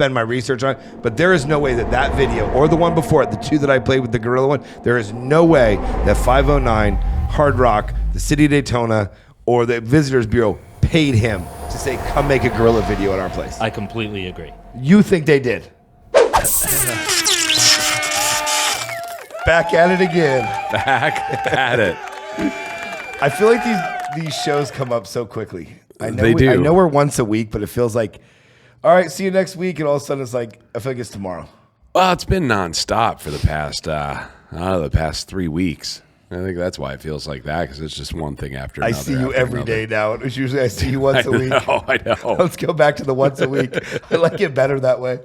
spend my research on it, but there is no way that video or the one before it, the two that I played with the gorilla one, there is no way that 509, Hard Rock, the City of Daytona, or the Visitors Bureau paid him to say, come make a gorilla video at our place. I completely agree. You think they did? Back at it again. Back at it. I feel like these shows come up so quickly. They do. I know we're once a week, but it feels like, all right, see you next week, and all of a sudden it's like, I feel like it's tomorrow. Well, it's been nonstop for the past 3 weeks. I think that's why it feels like that, because it's just one thing after another. I see you every day now. It's usually I see you once a week. I know. Let's go back to the once a week. I like it better that way.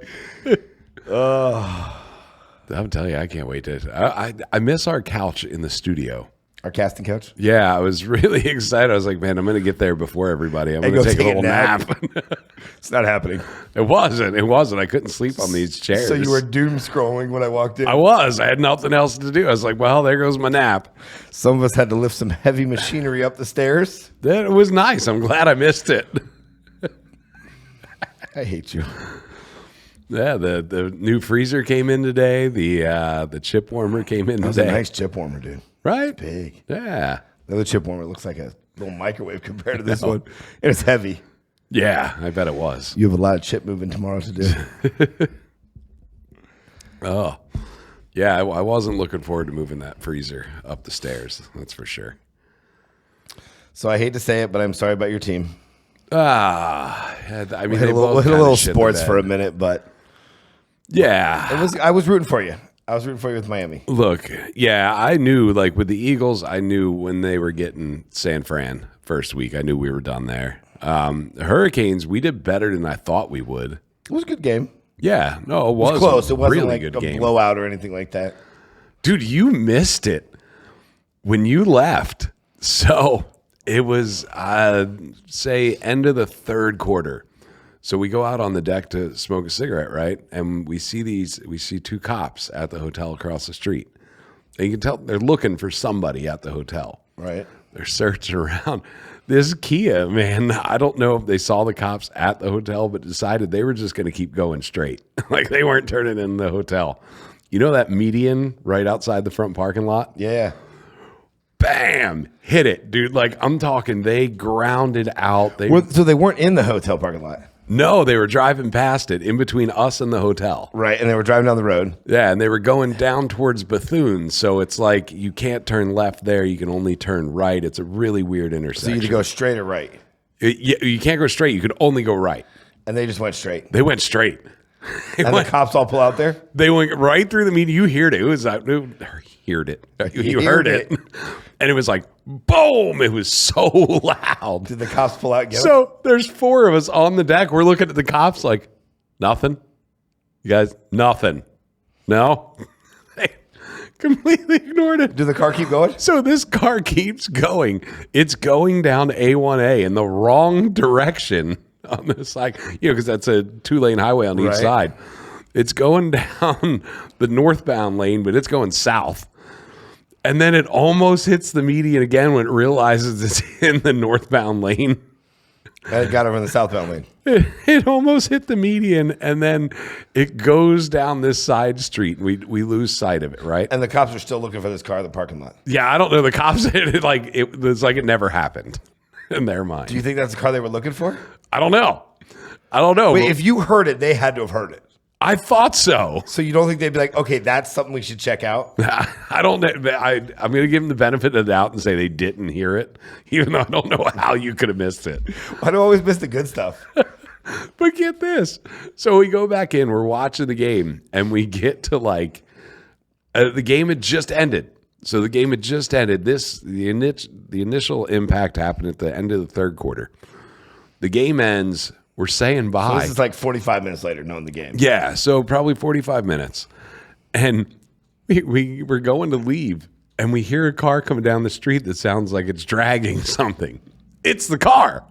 I'm telling you, I can't wait to. I miss our couch in the studio. Our casting couch? Yeah, I was really excited. I was like, man, I'm going to get there before everybody. I'm going to take a little nap. It's not happening. It wasn't. I couldn't sleep on these chairs. So you were doom scrolling when I walked in? I was. I had nothing else to do. I was like, well, there goes my nap. Some of us had to lift some heavy machinery up the stairs. It was nice. I'm glad I missed it. I hate you. Yeah, the new freezer came in today. The chip warmer came in today. That was a nice chip warmer, dude. Right? It's big. Yeah. The other chip warmer looks like a little microwave compared to this one. And it's heavy. Yeah, I bet it was. You have a lot of chip moving tomorrow to do. Oh, yeah. I wasn't looking forward to moving that freezer up the stairs. That's for sure. So I hate to say it, but I'm sorry about your team. I mean, We hit a little sports for a minute, but yeah, I was rooting for you. I was rooting for you with Miami. Look, yeah, I knew, like with the Eagles, I knew when they were getting San Fran first week, I knew we were done there. The Hurricanes, we did better than I thought we would. It was a good game. Yeah, no, it was close. It wasn't really like good a game. blowout or anything like that. Dude, you missed it when you left. So it was, say, end of the third quarter. So we go out on the deck to smoke a cigarette, right? And we see two cops at the hotel across the street. And you can tell they're looking for somebody at the hotel. Right. They're searching around. This Kia, man, I don't know if they saw the cops at the hotel, but decided they were just going to keep going straight. Like they weren't turning in the hotel. You know that median right outside the front parking lot? Yeah. Bam! Hit it, dude. Like I'm talking, they grounded out. So they weren't in the hotel parking lot? No, they were driving past it in between us and the hotel. Right, and they were driving down the road. Yeah, and they were going down towards Bethune, so it's like you can't turn left there. You can only turn right. It's a really weird intersection. So you either go straight or right. You can't go straight. You could only go right. And they just went straight. They went straight. And the cops all pull out there? They went right through the median. You heard it. It was heard it. You heard it. And it was like, boom. It was so loud. Did the cops pull out and get So there's four of us on the deck. We're looking at the cops like, nothing? You guys, nothing. No? They completely ignored it. Did the car keep going? So this car keeps going. It's going down A1A in the wrong direction on the side, because that's a 2-lane highway on each side. It's going down the northbound lane, but it's going south. And then it almost hits the median again when it realizes it's in the northbound lane. And it got over in the southbound lane. It almost hit the median, and then it goes down this side street. We lose sight of it, right? And the cops are still looking for this car in the parking lot. Yeah, I don't know. The cops, it was like it never happened in their mind. Do you think that's the car they were looking for? I don't know. Wait, if you heard it, they had to have heard it. I thought so. So you don't think they'd be like, okay, that's something we should check out? I don't know. I'm going to give them the benefit of the doubt and say they didn't hear it, even though I don't know how you could have missed it. Why do I always miss the good stuff? But get this. So we go back in, we're watching the game, and we get to the game had just ended. So the game had just ended. The initial impact happened at the end of the third quarter. The game ends. We're saying bye. So this is like 45 minutes later, knowing the game. Yeah, so probably 45 minutes. And we were going to leave, and we hear a car coming down the street that sounds like it's dragging something. It's the car.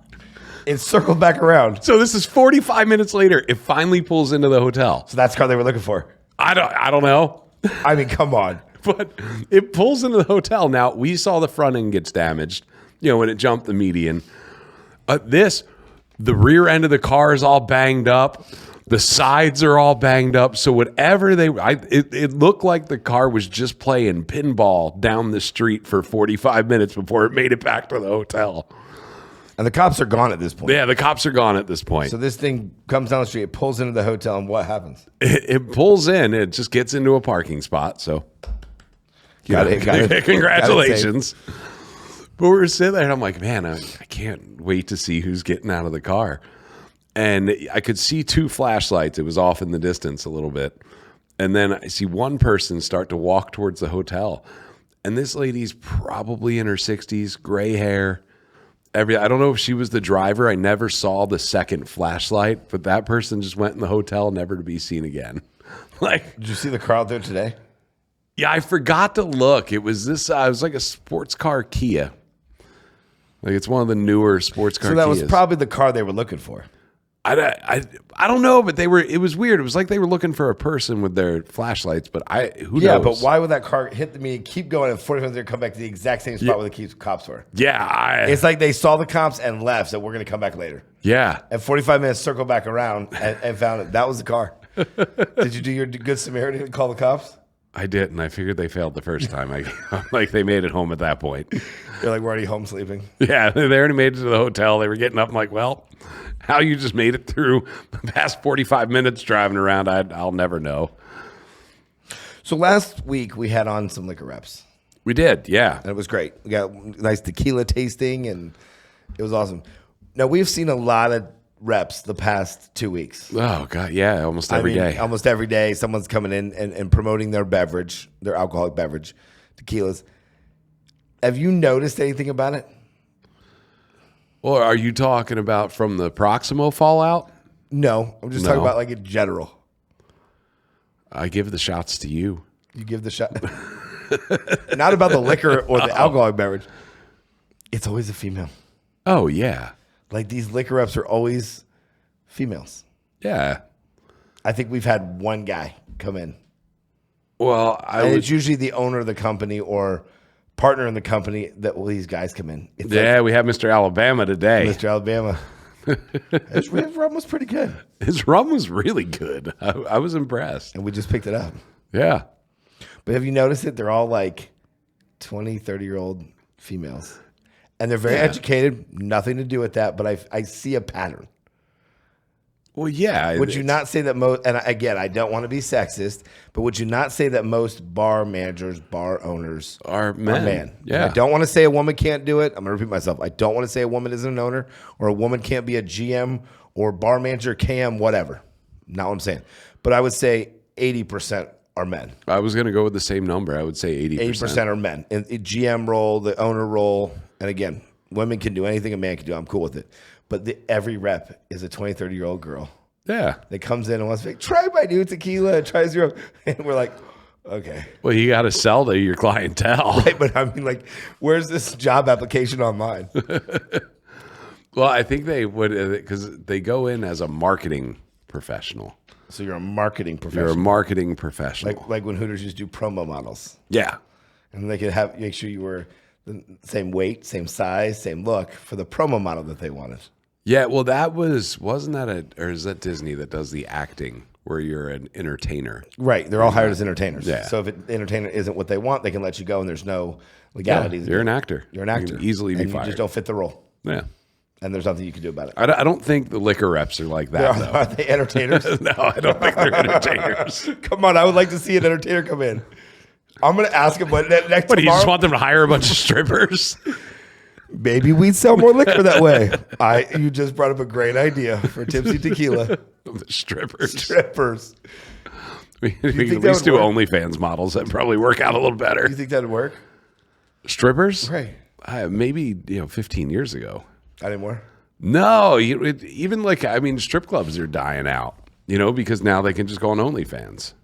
It circled back around. So this is 45 minutes later. It finally pulls into the hotel. So that's the car they were looking for. I don't know. I mean, come on. But it pulls into the hotel. Now, we saw the front end gets damaged, when it jumped the median. The rear end of the car is all banged up. The sides are all banged up. So whatever it looked like the car was just playing pinball down the street for 45 minutes before it made it back to the hotel. And the cops are gone at this point. Yeah, the cops are gone at this point. So this thing comes down the street, it pulls into the hotel, and what happens? It pulls in. It just gets into a parking spot. So Got it. Congratulations. But we were sitting there, and I'm like, man, I can't wait to see who's getting out of the car. And I could see 2 flashlights. It was off in the distance a little bit. And then I see one person start to walk towards the hotel. And this lady's probably in her 60s, gray hair. I don't know if she was the driver. I never saw the second flashlight, but that person just went in the hotel, never to be seen again. Like, did you see the car out there today? Yeah, I forgot to look. It was this. It was like a sports car Kia. Like it's one of the newer sports car. So that Kias. was probably the car they were looking for. I don't know, but they were. It was weird. It was like they were looking for a person with their flashlights, but who knows? Yeah, but why would that car hit me and keep going and 45 minutes come back to the exact same spot where the cops were? Yeah, it's like they saw the cops and left, so we're going to come back later. Yeah, and 45 minutes circle back around and found it. That was the car. Did you do your good Samaritan and call the cops? I did, and I figured they failed the first time. Like they made it home at that point. You're like, we're already home sleeping. Yeah, they already made it to the hotel. They were getting up. I'm like, well, how you just made it through the past 45 minutes driving around, I'll never know. So last week we had on some liquor reps. We did, yeah. And it was great. We got nice tequila tasting, and it was awesome. Now, we've seen a lot of reps the past 2 weeks. Oh, God, yeah, almost every day. Almost every day, someone's coming in and promoting their beverage, their alcoholic beverage, tequilas. Have you noticed anything about it? Or are you talking about from the Proximo fallout? No, I'm just talking about like in general. I give the shots to you. You give the shot. Not about the liquor or the alcoholic beverage. It's always a female. Oh, yeah. Like these liquor reps are always females. Yeah. I think we've had one guy come in. Well, it's usually the owner of the company or partner in the company that these guys come in. It's we have Mr. Alabama today. Mr. Alabama. His rum was pretty good. His rum was really good. I was impressed. And we just picked it up. Yeah. But have you noticed it? They're all like 20, 30-year-old females. And they're very educated. Nothing to do with that. But I see a pattern. Well, yeah. Would you not say that most, and again, I don't want to be sexist, but would you not say that most bar managers, bar owners are men? Yeah. I don't want to say a woman can't do it. I'm going to repeat myself. I don't want to say a woman isn't an owner or a woman can't be a GM or bar manager, KM, whatever. Not what I'm saying. But I would say 80% are men. I was going to go with the same number. I would say 80%. 80% are men. In the GM role, the owner role, and again, women can do anything a man can do. I'm cool with it. But every rep is a 20, 30-year-old girl. Yeah. That comes in and wants to be like, try my new tequila, try zero. And we're like, okay. Well, you got to sell to your clientele. Right, but I mean, like, where's this job application online? Well, I think they would, because they go in as a marketing professional. So you're a marketing professional. You're a marketing professional. Like when Hooters used to do promo models. Yeah. And they could make sure you were the same weight, same size, same look for the promo model that they wanted. Yeah, well, wasn't that or is that Disney that does the acting where you're an entertainer? Right. They're all hired as entertainers. Yeah. So if an entertainer isn't what they want, they can let you go and there's no legalities. Yeah, you're an actor. You're an actor. You can easily be fired. You just don't fit the role. Yeah. And there's nothing you can do about it. I don't think the liquor reps are like that, though. Are they entertainers? No, I don't think they're entertainers. Come on, I would like to see an entertainer come in. I'm going to ask him next What, tomorrow. do you just want them to hire a bunch of strippers? Maybe we'd sell more liquor that way. You just brought up a great idea for Tipsy Tequila. Strippers. We can at think least that would do work? OnlyFans models. That'd probably work out a little better. You think that'd work? Strippers? Right. Maybe 15 years ago. Not anymore? No, even strip clubs are dying out, because now they can just go on OnlyFans.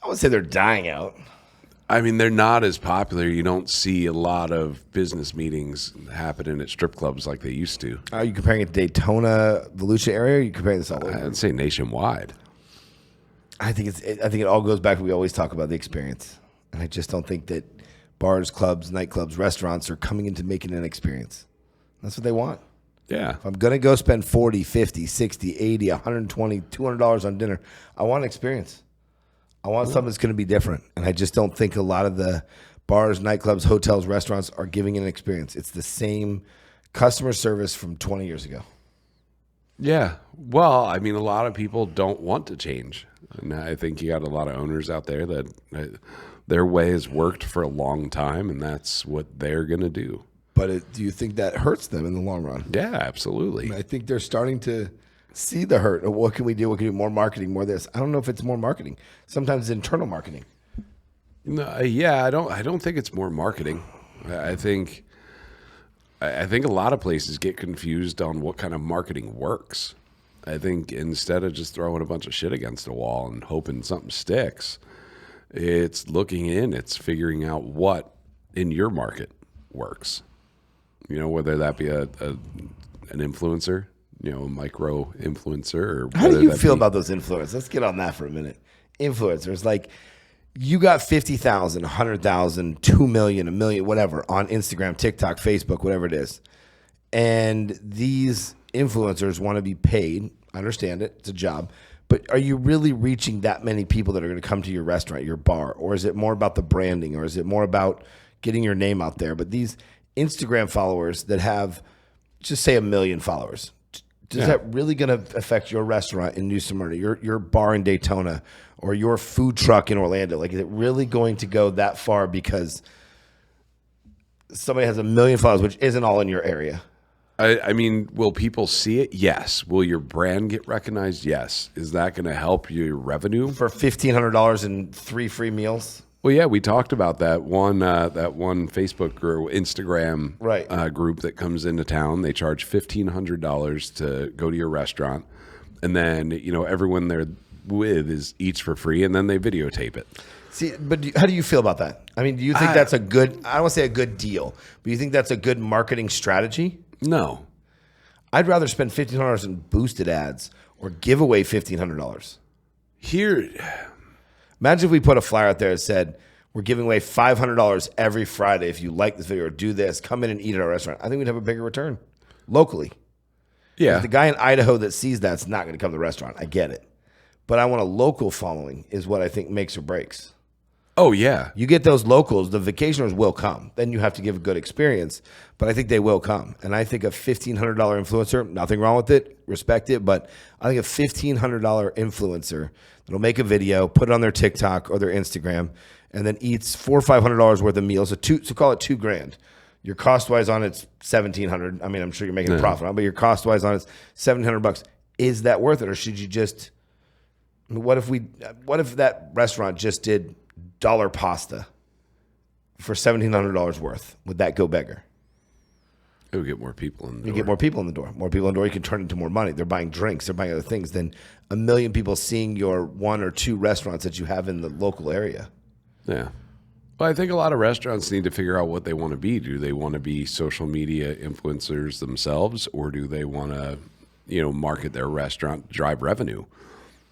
I would say they're dying out. I mean, they're not as popular. You don't see a lot of business meetings happening at strip clubs like they used to. Are you comparing it to Daytona, Volusia area? Or are you comparing this all over? I'd say nationwide. I think it all goes back to we always talk about the experience. And I just don't think that bars, clubs, nightclubs, restaurants are coming into making an experience. That's what they want. Yeah. If I'm going to go spend 40, 50, 60, 80, 120, $200 on dinner, I want an experience. I want something that's going to be different. And I just don't think a lot of the bars, nightclubs, hotels, restaurants are giving an experience. It's the same customer service from 20 years ago. Yeah. Well, I mean, a lot of people don't want to change. And I think you got a lot of owners out there that their way has worked for a long time, and that's what they're going to do. But do you think that hurts them in the long run? Yeah, absolutely. I think they're starting to see the hurt. What can we do? What can we do? More marketing, more this. I don't know if it's more marketing. Sometimes it's internal marketing. No, yeah, I don't think it's more marketing. I think a lot of places get confused on what kind of marketing works. I think instead of just throwing a bunch of shit against a wall and hoping something sticks, it's looking in, it's figuring out what in your market works. You know, whether that be an influencer, you know, a micro influencer. Or how do you feel about those influencers? Let's get on that for a minute. Influencers, like you got 50,000, 100,000, 2 million, 1 million, whatever on Instagram, TikTok, Facebook, whatever it is. And these influencers want to be paid. I understand it. It's a job. But are you really reaching that many people that are going to come to your restaurant, your bar? Or is it more about the branding? Or is it more about getting your name out there? But these Instagram followers that have, just say 1 million followers, is that really going to affect your restaurant in New Smyrna, your bar in Daytona, or your food truck in Orlando? Like, is it really going to go that far because somebody has 1 million followers, which isn't all in your area? I mean, will people see it? Yes. Will your brand get recognized? Yes. Is that going to help your revenue? For $1,500 and 3 free meals? Well, yeah, we talked about that one Facebook group, Instagram group that comes into town. They charge $1,500 to go to your restaurant, and then everyone they're with eats for free, and then they videotape it. See, but how do you feel about that? I mean, do you think that's a good? I don't want to say a good deal, but you think that's a good marketing strategy? No, I'd rather spend $1,500 in boosted ads or give away $1,500. Here. Imagine if we put a flyer out there that said, we're giving away $500 every Friday if you like this video or do this. Come in and eat at our restaurant. I think we'd have a bigger return locally. Yeah. Like the guy in Idaho that sees that's not going to come to the restaurant. I get it. But I want a local following is what I think makes or breaks. Oh, yeah. You get those locals, the vacationers will come. Then you have to give a good experience. But I think they will come. And I think a $1,500 influencer, nothing wrong with it, respect it. But I think a $1,500 influencer that'll make a video, put it on their TikTok or their Instagram, and then eats $400 or $500 worth of meals. So call it $2,000. Your cost wise on it's $1,700. I mean, I'm sure you're making a profit on it, but your cost wise on it's $1,700. Is that worth it, or should you just? What if that restaurant just did dollar pasta for $1,700 worth? Would that go bigger? It would get more people in the door. You get more people in the door. More people in the door, you can turn into more money. They're buying drinks. They're buying other things. Then 1 million people seeing your 1 or 2 restaurants that you have in the local area. Yeah. Well, I think a lot of restaurants need to figure out what they want to be. Do they want to be social media influencers themselves, or do they want to, market their restaurant, drive revenue?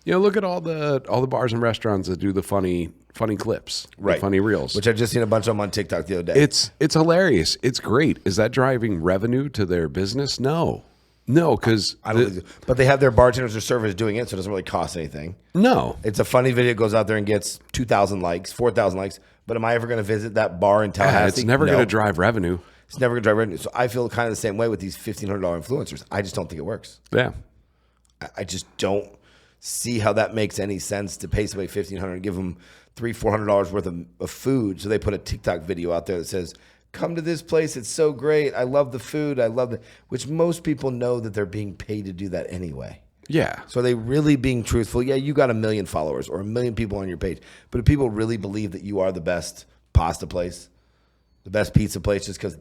Look at all the bars and restaurants that do the funny clips, the funny reels. Which I just seen a bunch of them on TikTok the other day. It's hilarious. It's great. Is that driving revenue to their business? No, because I don't. But they have their bartenders or servers doing it, so it doesn't really cost anything. No, it's a funny video. It goes out there and gets 2,000 likes, 4,000 likes. But am I ever going to visit that bar in Tallahassee? It's never going to drive revenue. It's never going to drive revenue. So I feel kind of the same way with these $1,500 influencers. I just don't think it works. Yeah, I just don't see how that makes any sense to pay somebody $1,500 and give them $300-400 worth of food. So they put a TikTok video out there that says, "Come to this place. It's so great. I love the food. I love it." Which most people know that they're being paid to do that anyway. Yeah. So are they really being truthful? Yeah, you got 1 million followers or 1 million people on your page, but do people really believe that you are the best pasta place, the best pizza place, just because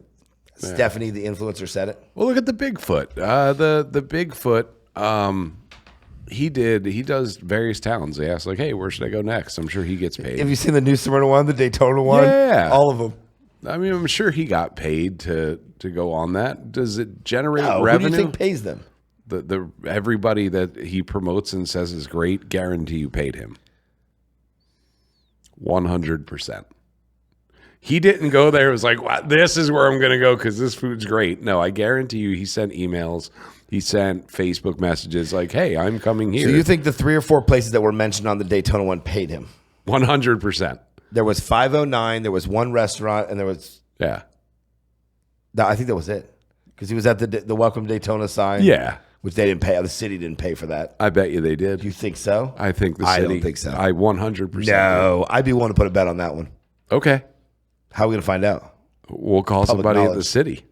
Stephanie, the influencer, said it? Well, look at the Bigfoot. The Bigfoot. He does various towns. They ask, like, hey, where should I go next? I'm sure he gets paid. Have you seen the New Smyrna one, the Daytona one? Yeah. All of them. I mean, I'm sure he got paid to go on that. Does it generate revenue? revenue? Who do you think pays them? The everybody that he promotes and says is great, guarantee you paid him. 100%. He didn't go there. It was like, wow, this is where I'm going to go because this food's great. No, I guarantee you he sent emails. He sent Facebook messages like, hey, I'm coming here. So you think the 3 or 4 places that were mentioned on the Daytona one paid him? 100%. There was 509, there was one restaurant, and there was... Yeah. I think that was it. Because he was at the Welcome Daytona sign. Yeah. Which they didn't pay. The city didn't pay for that. I bet you they did. You think so? I think the city. I don't think so. I 100%. No. I'd be willing to put a bet on that one. Okay. How are we going to find out? We'll call somebody at the city.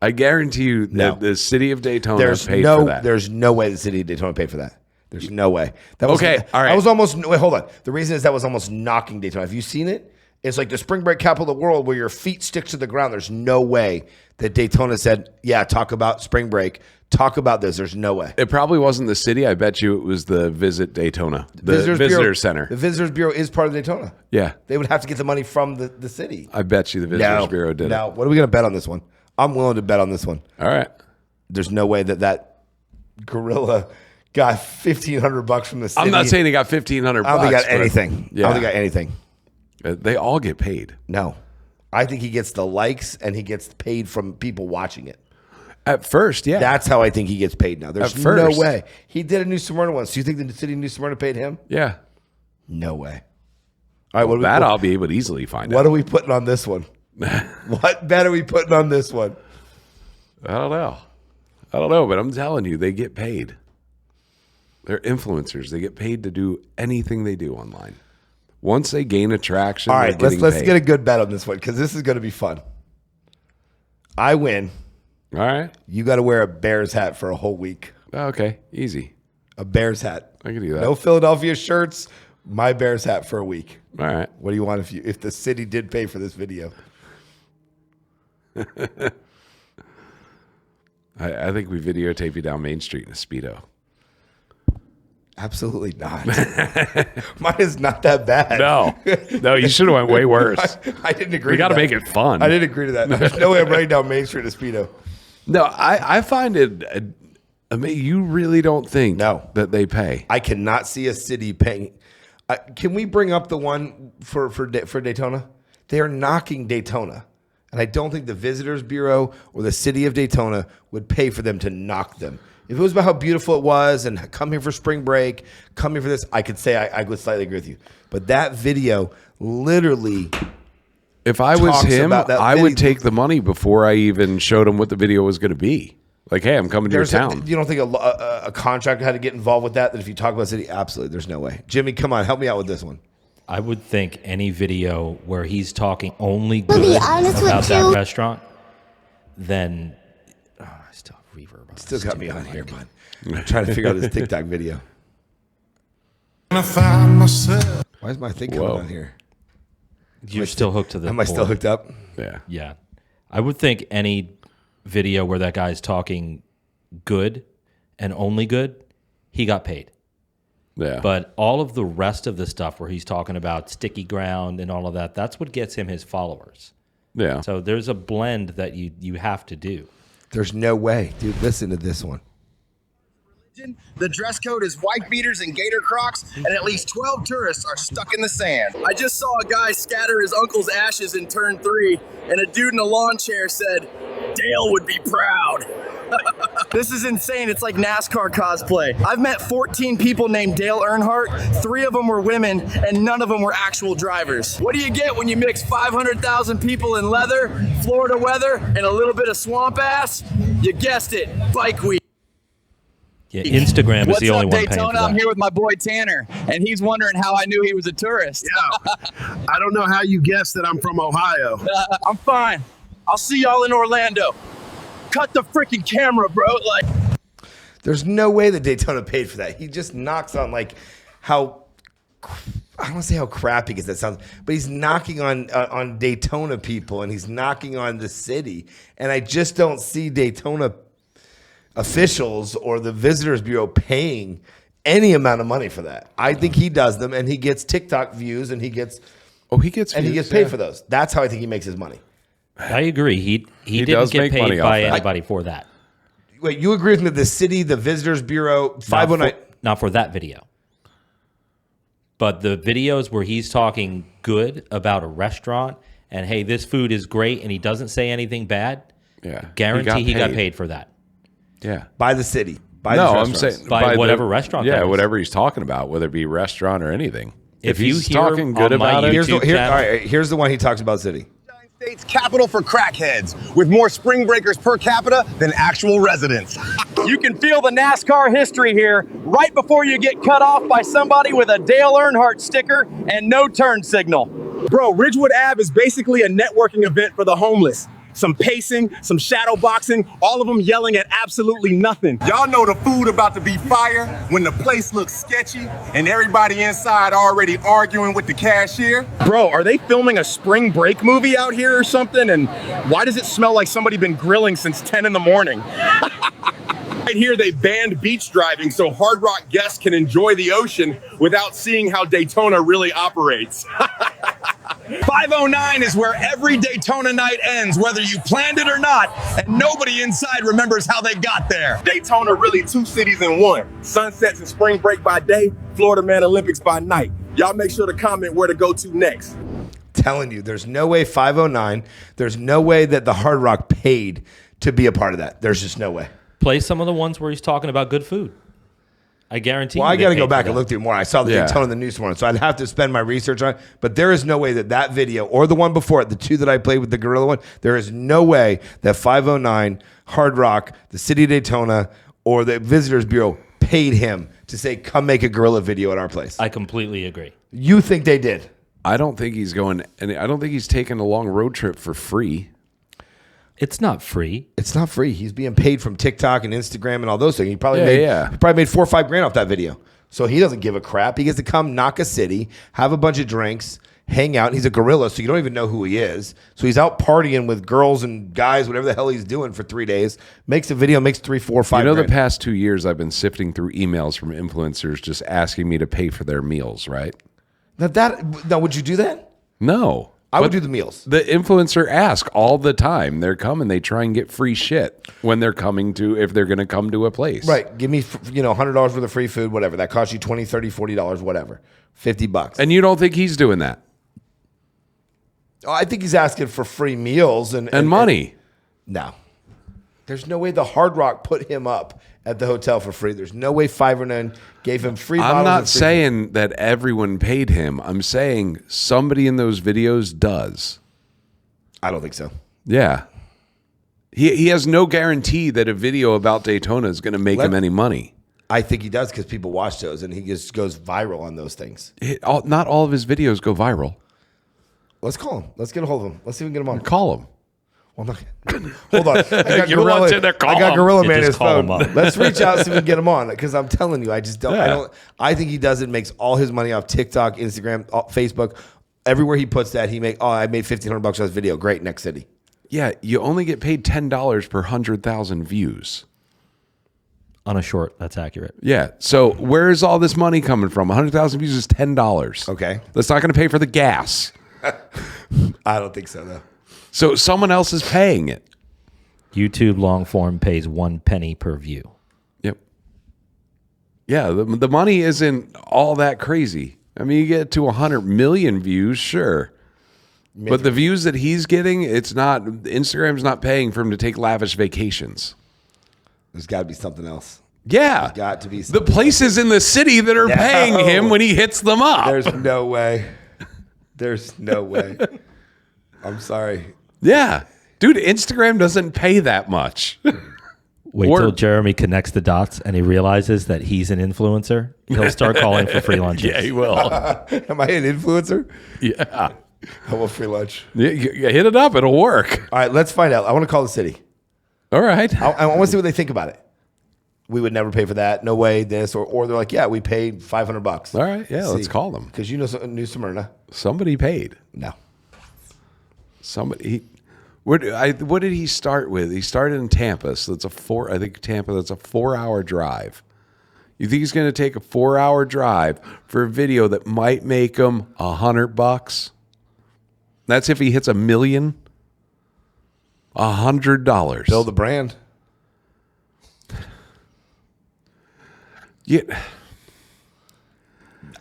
I guarantee you that the city of Daytona paid for that. There's no way the city of Daytona paid for that. There's no way. That was, okay, all right. That was almost, wait, hold on. The reason is that was almost knocking Daytona. Have you seen it? It's like the spring break capital of the world where your feet stick to the ground. There's no way that Daytona said, yeah, talk about spring break. Talk about this. There's no way. It probably wasn't the city. I bet you it was the Visit Daytona, the Visitor Center. The Visitors Bureau is part of Daytona. Yeah. They would have to get the money from the city. I bet you the Visitors Bureau did it. Now, what are we going to bet on this one? I'm willing to bet on this one. All right. There's no way that gorilla got $1,500 from the city. I'm not saying he got $1,500. I don't think he got anything. Yeah. I don't think he got anything. They all get paid. No. I think he gets the likes and he gets paid from people watching it. At first, yeah. That's how I think he gets paid now. There's no way. He did a New Smyrna once. So you think the city of New Smyrna paid him? Yeah. No way. All right, I'll be able to easily find out. What are we putting on this one? What bet are we putting on this one? I don't know, but I'm telling you, they get paid. They're influencers. They get paid to do anything they do online. Once they gain attraction, all right, let's get a good bet on this one because this is going to be fun. I win. All right. You got to wear a Bears hat for a whole week. Okay, easy. A Bears hat. I can do that. No Philadelphia shirts. My Bears hat for a week. All right. What do you want if the city did pay for this video? I think we videotape you down Main Street in a Speedo. Absolutely not. Mine is not that bad. No, you should have went way worse. I didn't agree. We got to make it fun. I didn't agree to that. There's no way I'm running down Main Street in a Speedo. No, I find it. I mean, you really don't think that they pay? I cannot see a city paying. Can we bring up the one for Daytona? They are knocking Daytona, and I don't think the Visitors Bureau or the city of Daytona would pay for them to knock them. If it was about how beautiful it was and come here for spring break, come here for this, I could say I would slightly agree with you. But that video literally. If I was him, I would take the money before I even showed him what the video was going to be. Like, hey, I'm coming to your town. You don't think a contractor had to get involved with that? That if you talk about the city, absolutely, there's no way. Jimmy, come on, help me out with this one. I would think any video where he's talking only good about that restaurant, then I still have reverb. Still got me on here, bud. I'm trying to figure out this TikTok video. Why is my thing coming on here? You're still hooked to the Am I still hooked up? Yeah. Yeah. I would think any video where that guy's talking good and only good, he got paid. Yeah. But all of the rest of the stuff where he's talking about sticky ground and all of that, that's what gets him his followers. Yeah. So there's a blend that you have to do. There's no way. Dude, listen to this one. The dress code is white beaters and gator crocs, and at least 12 tourists are stuck in the sand. I just saw a guy scatter his uncle's ashes in turn 3, and a dude in a lawn chair said, Dale would be proud. This is insane. It's like NASCAR cosplay. I've met 14 people named Dale Earnhardt. 3 of them were women, and none of them were actual drivers. What do you get when you mix 500,000 people in leather, Florida weather, and a little bit of swamp ass? You guessed it, bike week. Yeah, Instagram is the only one paying for that. What's up, Daytona? I'm here with my boy Tanner, and he's wondering how I knew he was a tourist. Yeah. I don't know how you guessed that I'm from Ohio. I'm fine. I'll see y'all in Orlando. Cut the freaking camera, bro. Like, there's no way that Daytona paid for that. He just knocks on like how, I don't want to say how crappy because that sounds, but he's knocking on Daytona people and he's knocking on the city. And I just don't see Daytona officials or the Visitors Bureau paying any amount of money for that. I think he does them and he gets TikTok views and he gets paid for those. That's how I think he makes his money. I agree. He didn't get paid by anybody for that. Wait, you agree with me? The city, the Visitors Bureau, 509. Not for that video. But the videos where he's talking good about a restaurant and, hey, this food is great, and he doesn't say anything bad, guarantee he got paid for that. Yeah. By the city. I'm saying by whatever restaurant. Yeah, whatever he's talking about, whether it be restaurant or anything. If he's you hear talking good on my about it, Here's the one he talks about city. State's capital for crackheads, with more spring breakers per capita than actual residents. You can feel the NASCAR history here right before you get cut off by somebody with a Dale Earnhardt sticker and no turn signal. Bro, Ridgewood Ave is basically a networking event for the homeless. Some pacing, some shadow boxing, all of them yelling at absolutely nothing. Y'all know the food about to be fire when the place looks sketchy and everybody inside already arguing with the cashier. Bro, are they filming a spring break movie out here or something? And why does it smell like somebody been grilling since 10 in the morning? Right here, they banned beach driving so Hard Rock guests can enjoy the ocean without seeing how Daytona really operates. 509 is where every Daytona night ends, whether you planned it or not, and nobody inside remembers how they got there. Daytona really two cities in one. Sunsets and spring break by day, Florida Man Olympics by night. Y'all make sure to comment where to go to next. Telling you, there's no way 509, there's no way that the Hard Rock paid to be a part of that. There's just no way. Play some of the ones where he's talking about good food. I guarantee. Well, I got to go back and look through more. I saw the Daytona in the news morning, so I'd have to spend my research on it. But there is no way that video or the one before it, the two that I played with the gorilla one, there is no way that 509, Hard Rock, the city of Daytona, or the Visitors Bureau paid him to say, come make a gorilla video at our place. I completely agree. You think they did? I don't think he's going, and I don't think he's taking a long road trip for free. It's not free. It's not free. He's being paid from TikTok and Instagram and all those things. He probably made $4 or $5 grand off that video. So he doesn't give a crap. He gets to come knock a city, have a bunch of drinks, hang out. He's a gorilla, so you don't even know who he is. So he's out partying with girls and guys, whatever the hell he's doing for 3 days. Makes a video, makes $3, $4, $5 grand. The past 2 years I've been sifting through emails from influencers just asking me to pay for their meals, right? Now would you do that? No. I would do the meals. The influencer ask all the time. They're coming. They try and get free shit when they're coming to, if they're going to come to a place. Right. Give me, $100 worth of free food, whatever. That costs you $20, $30, $40, whatever. $50. And you don't think he's doing that? Oh, I think he's asking for free meals and money. No. There's no way the Hard Rock put him up at the hotel for free. There's no way 509 gave him free bottles. I'm not saying that everyone paid him. I'm saying somebody in those videos does. I don't think so. Yeah. He has no guarantee that a video about Daytona is going to make him any money. I think he does because people watch those and he just goes viral on those things. Not all of his videos go viral. Let's call him. Let's get a hold of him. Let's see if we can get him on. Call him. Well, hold on. I got Gorilla Man in his phone. Let's reach out so we can get him on because I'm telling you, I just don't. Yeah. I think he does it. Makes all his money off TikTok, Instagram, Facebook, everywhere he puts that. I made $1,500 on this video. Great, next city. Yeah, you only get paid $10 per 100,000 views. On a short, that's accurate. Yeah. So where is all this money coming from? 100,000 views is $10. Okay. That's not going to pay for the gas. I don't think so, though. So someone else is paying it. YouTube long form pays 1 penny per view. Yep. Yeah, the money isn't all that crazy. I mean, you get to 100 million views, sure. But the views that he's getting, Instagram's not paying for him to take lavish vacations. There's got to be something else. Yeah. There's got to be something the places in the city that are paying him when he hits them up. There's no way. There's no way. I'm sorry. Yeah. Dude, Instagram doesn't pay that much. Wait till Jeremy connects the dots and he realizes that he's an influencer. He'll start calling for free lunches. Yeah, he will. Am I an influencer? Yeah. I want free lunch. Yeah, hit it up. It'll work. All right, let's find out. I want to call the city. All right. I want to see what they think about it. We would never pay for that. No way. This or they're like, yeah, we paid $500. All right. Yeah, let's call them. Because New Smyrna. Somebody paid. No. Somebody. What did he start with? He started in Tampa, so that's that's a 4-hour drive. You think he's going to take a 4-hour drive for a video that might make him $100? That's if he hits $1 million. $100. Build the brand. Yeah.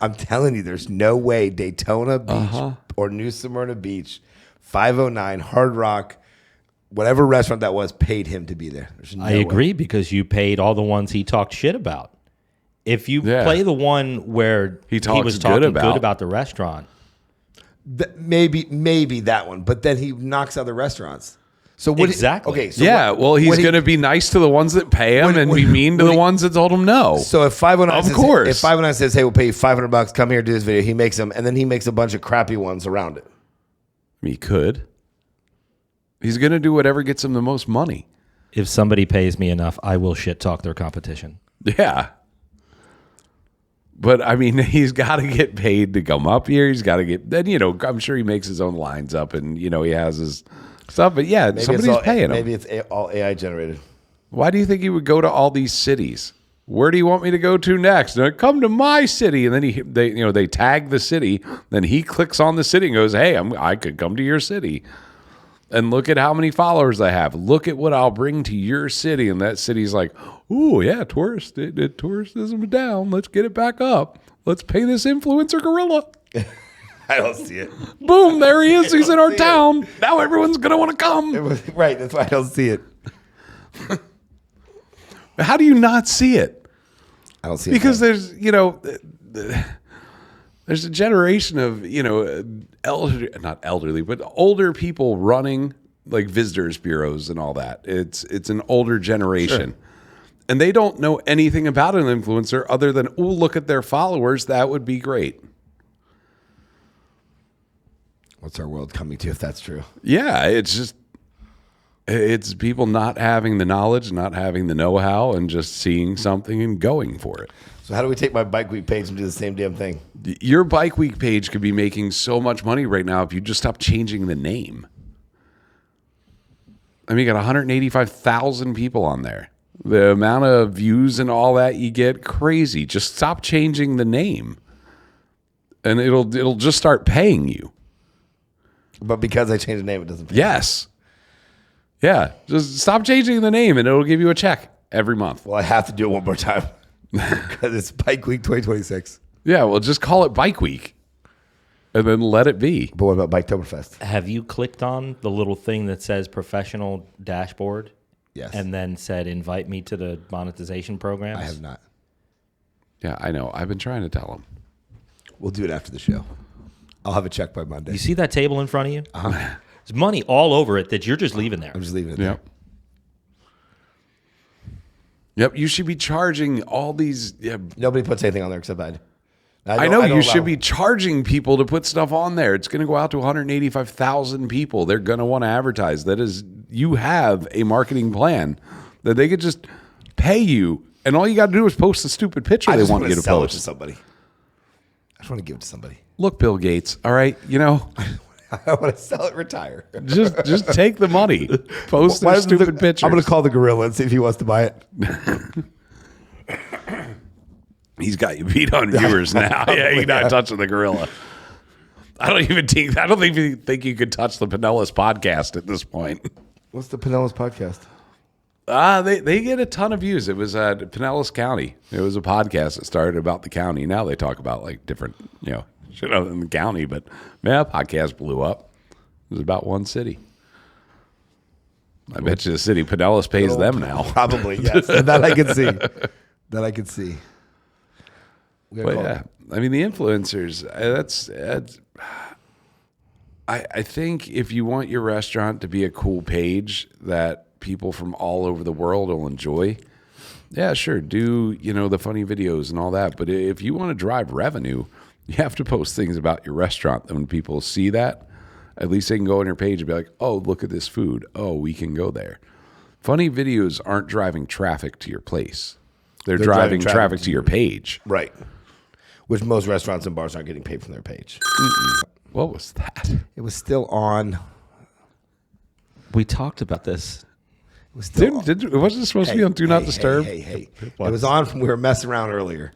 I'm telling you, there's no way Daytona Beach or New Smyrna Beach, 509 Hard Rock, whatever restaurant that was, paid him to be there. I agree because you paid all the ones he talked shit about. If you play the one where he was talking good about the restaurant, maybe that one, but then he knocks other restaurants. So what exactly? Okay, so he's going to be nice to the ones that pay him and be mean to the ones that told him no. So if 509 of course, if 509 says, "Hey, we'll pay you $500, come here, do this video," he makes them, and then he makes a bunch of crappy ones around it. He could. He's going to do whatever gets him the most money. If somebody pays me enough, I will shit talk their competition. Yeah. But, I mean, he's got to get paid to come up here. He's got to get... Then, I'm sure he makes his own lines up and, he has his stuff. But, yeah, maybe somebody's paying him. Maybe it's all AI generated. Why do you think he would go to all these cities? Where do you want me to go to next? And come to my city. And then they tag the city. Then he clicks on the city and goes, hey, I could come to your city. And look at how many followers I have. Look at what I'll bring to your city. And that city's like, ooh, yeah, tourism down. Let's get it back up. Let's pay this influencer gorilla. I don't see it. Boom, there he is. He's in our town. Now everyone's going to want to come. Right, that's why I don't see it. How do you not see it? I don't see because it. Because there's a generation of, not elderly, but older people running like visitors bureaus and all that. It's an older generation. Sure. And they don't know anything about an influencer other than, oh, look at their followers. That would be great. What's our world coming to if that's true? Yeah, it's people not having the knowledge, not having the know-how, and just seeing something and going for it. So how do we take my Bike Week page and do the same damn thing? Your Bike Week page could be making so much money right now if you just stop changing the name. I mean, you got 185,000 people on there. The amount of views and all that you get, crazy. Just stop changing the name, and it'll just start paying you. But because I changed the name, it doesn't pay. Yes. Yeah. Just stop changing the name, and it'll give you a check every month. Well, I have to do it one more time because it's Bike Week 2026. Yeah, well, just call it Bike Week, and then let it be. But what about Biketoberfest? Have you clicked on the little thing that says professional dashboard? Yes. And then said, invite me to the monetization programs? I have not. Yeah, I know. I've been trying to tell him. We'll do it after the show. I'll have a check by Monday. You see that table in front of you? There's money all over it that you're just leaving there. I'm just leaving it there. Yep, you should be charging all these... Yeah. Nobody puts anything on there except I. I know you should be charging people to put stuff on there. It's going to go out to 185,000 people. They're going to want to advertise. That is, you have a marketing plan that they could just pay you, and all you got to do is post the stupid picture they want you to sell post. It to somebody. I just want to give it to somebody. Look, Bill Gates. All right, I want to sell it, retire. just take the money. Post their stupid pictures. I'm going to call the gorilla and see if he wants to buy it. He's got you beat on viewers now. Yeah, you're not touching the gorilla. I don't even think you could touch the Pinellas podcast at this point. What's the Pinellas podcast? They get a ton of views. It was Pinellas County. It was a podcast that started about the county. Now they talk about like different, shit other than the county. But podcast blew up. It was about one city. I bet you the city Pinellas pays them now. Probably, yes. That I can see. But yeah, I mean the influencers. That's. I think if you want your restaurant to be a cool page that people from all over the world will enjoy, yeah, sure, do the funny videos and all that. But if you want to drive revenue, you have to post things about your restaurant. And when people see that, at least they can go on your page and be like, "Oh, look at this food. Oh, we can go there." Funny videos aren't driving traffic to your place; they're driving traffic to your page, right? Which most restaurants and bars aren't getting paid from their page. What was that? It was still on. We talked about this. It was still it wasn't supposed to be on Do Not Disturb? Hey. It was on when we were messing around earlier.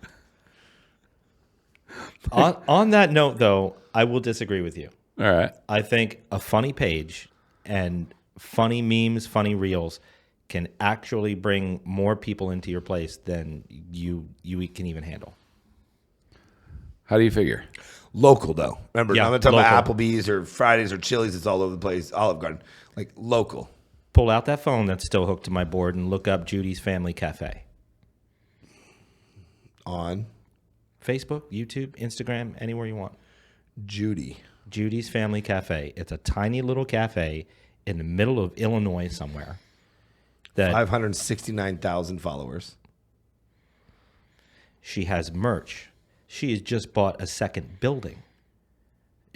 On that note, though, I will disagree with you. All right. I think a funny page and funny memes, funny reels can actually bring more people into your place than you can even handle. How do you figure? Local, though. Remember, Yeah, I'm not talking about local. Applebee's or Fridays or Chili's. It's all over the place. Olive Garden. Like, local. Pull out that phone that's still hooked to my board and look up Judy's Family Cafe. On Facebook, YouTube, Instagram, anywhere you want. Judy's Family Cafe. It's a tiny little cafe in the middle of Illinois somewhere. That 569,000 followers. she has merch. She has just bought a second building.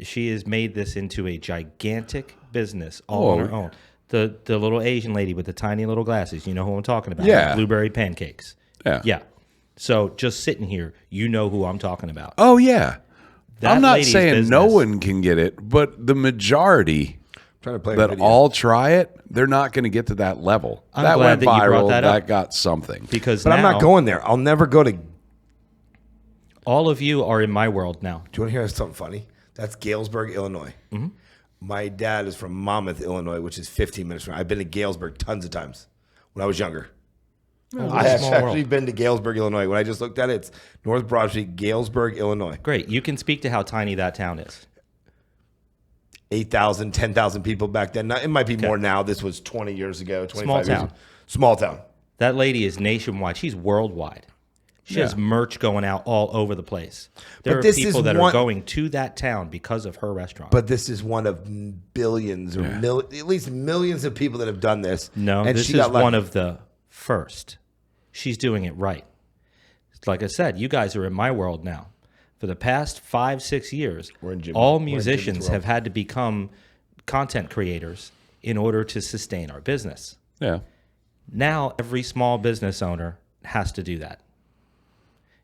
She has made this into a gigantic business all on her own. The little Asian lady with the tiny little glasses, you know who I'm talking about. Yeah. Blueberry pancakes. Yeah. Yeah. So just sitting here, you know who I'm talking about. Oh, yeah. That I'm not lady's saying no business- one can get it, but the majority Trying to play a that video. all try it, they're not going to get to that level. I'm that glad went that you brought viral. that up. Got something. Because But now I'm not going there. I'll never go to. Do all of you are in my world now. you want to hear something funny? That's Galesburg, Illinois. Mm-hmm. My dad is from Monmouth, Illinois, which is 15 minutes from. I've been to Galesburg tons of times when I was younger. I've small actually world. been to Galesburg, Illinois. When I just looked at it, it's North Broad Street, Galesburg, Illinois. Great. You can speak to how tiny that town is. 8,000, 10,000 people back then. Now, it might be more now. This was 20 years ago, 25 Small years town. ago. Small town. That lady is nationwide. She's worldwide. She has merch going out all over the place. There But are this people is that one- are going to that town because of her restaurant. But this is one of billions or at least millions of people that have done this. no, and this she is got lucky. one of the first. She's doing it right. Like I said, you guys are in my world now. For the past 5-6 years, all musicians have had to become content creators in order to sustain our business. Yeah. Now, every small business owner has to do that.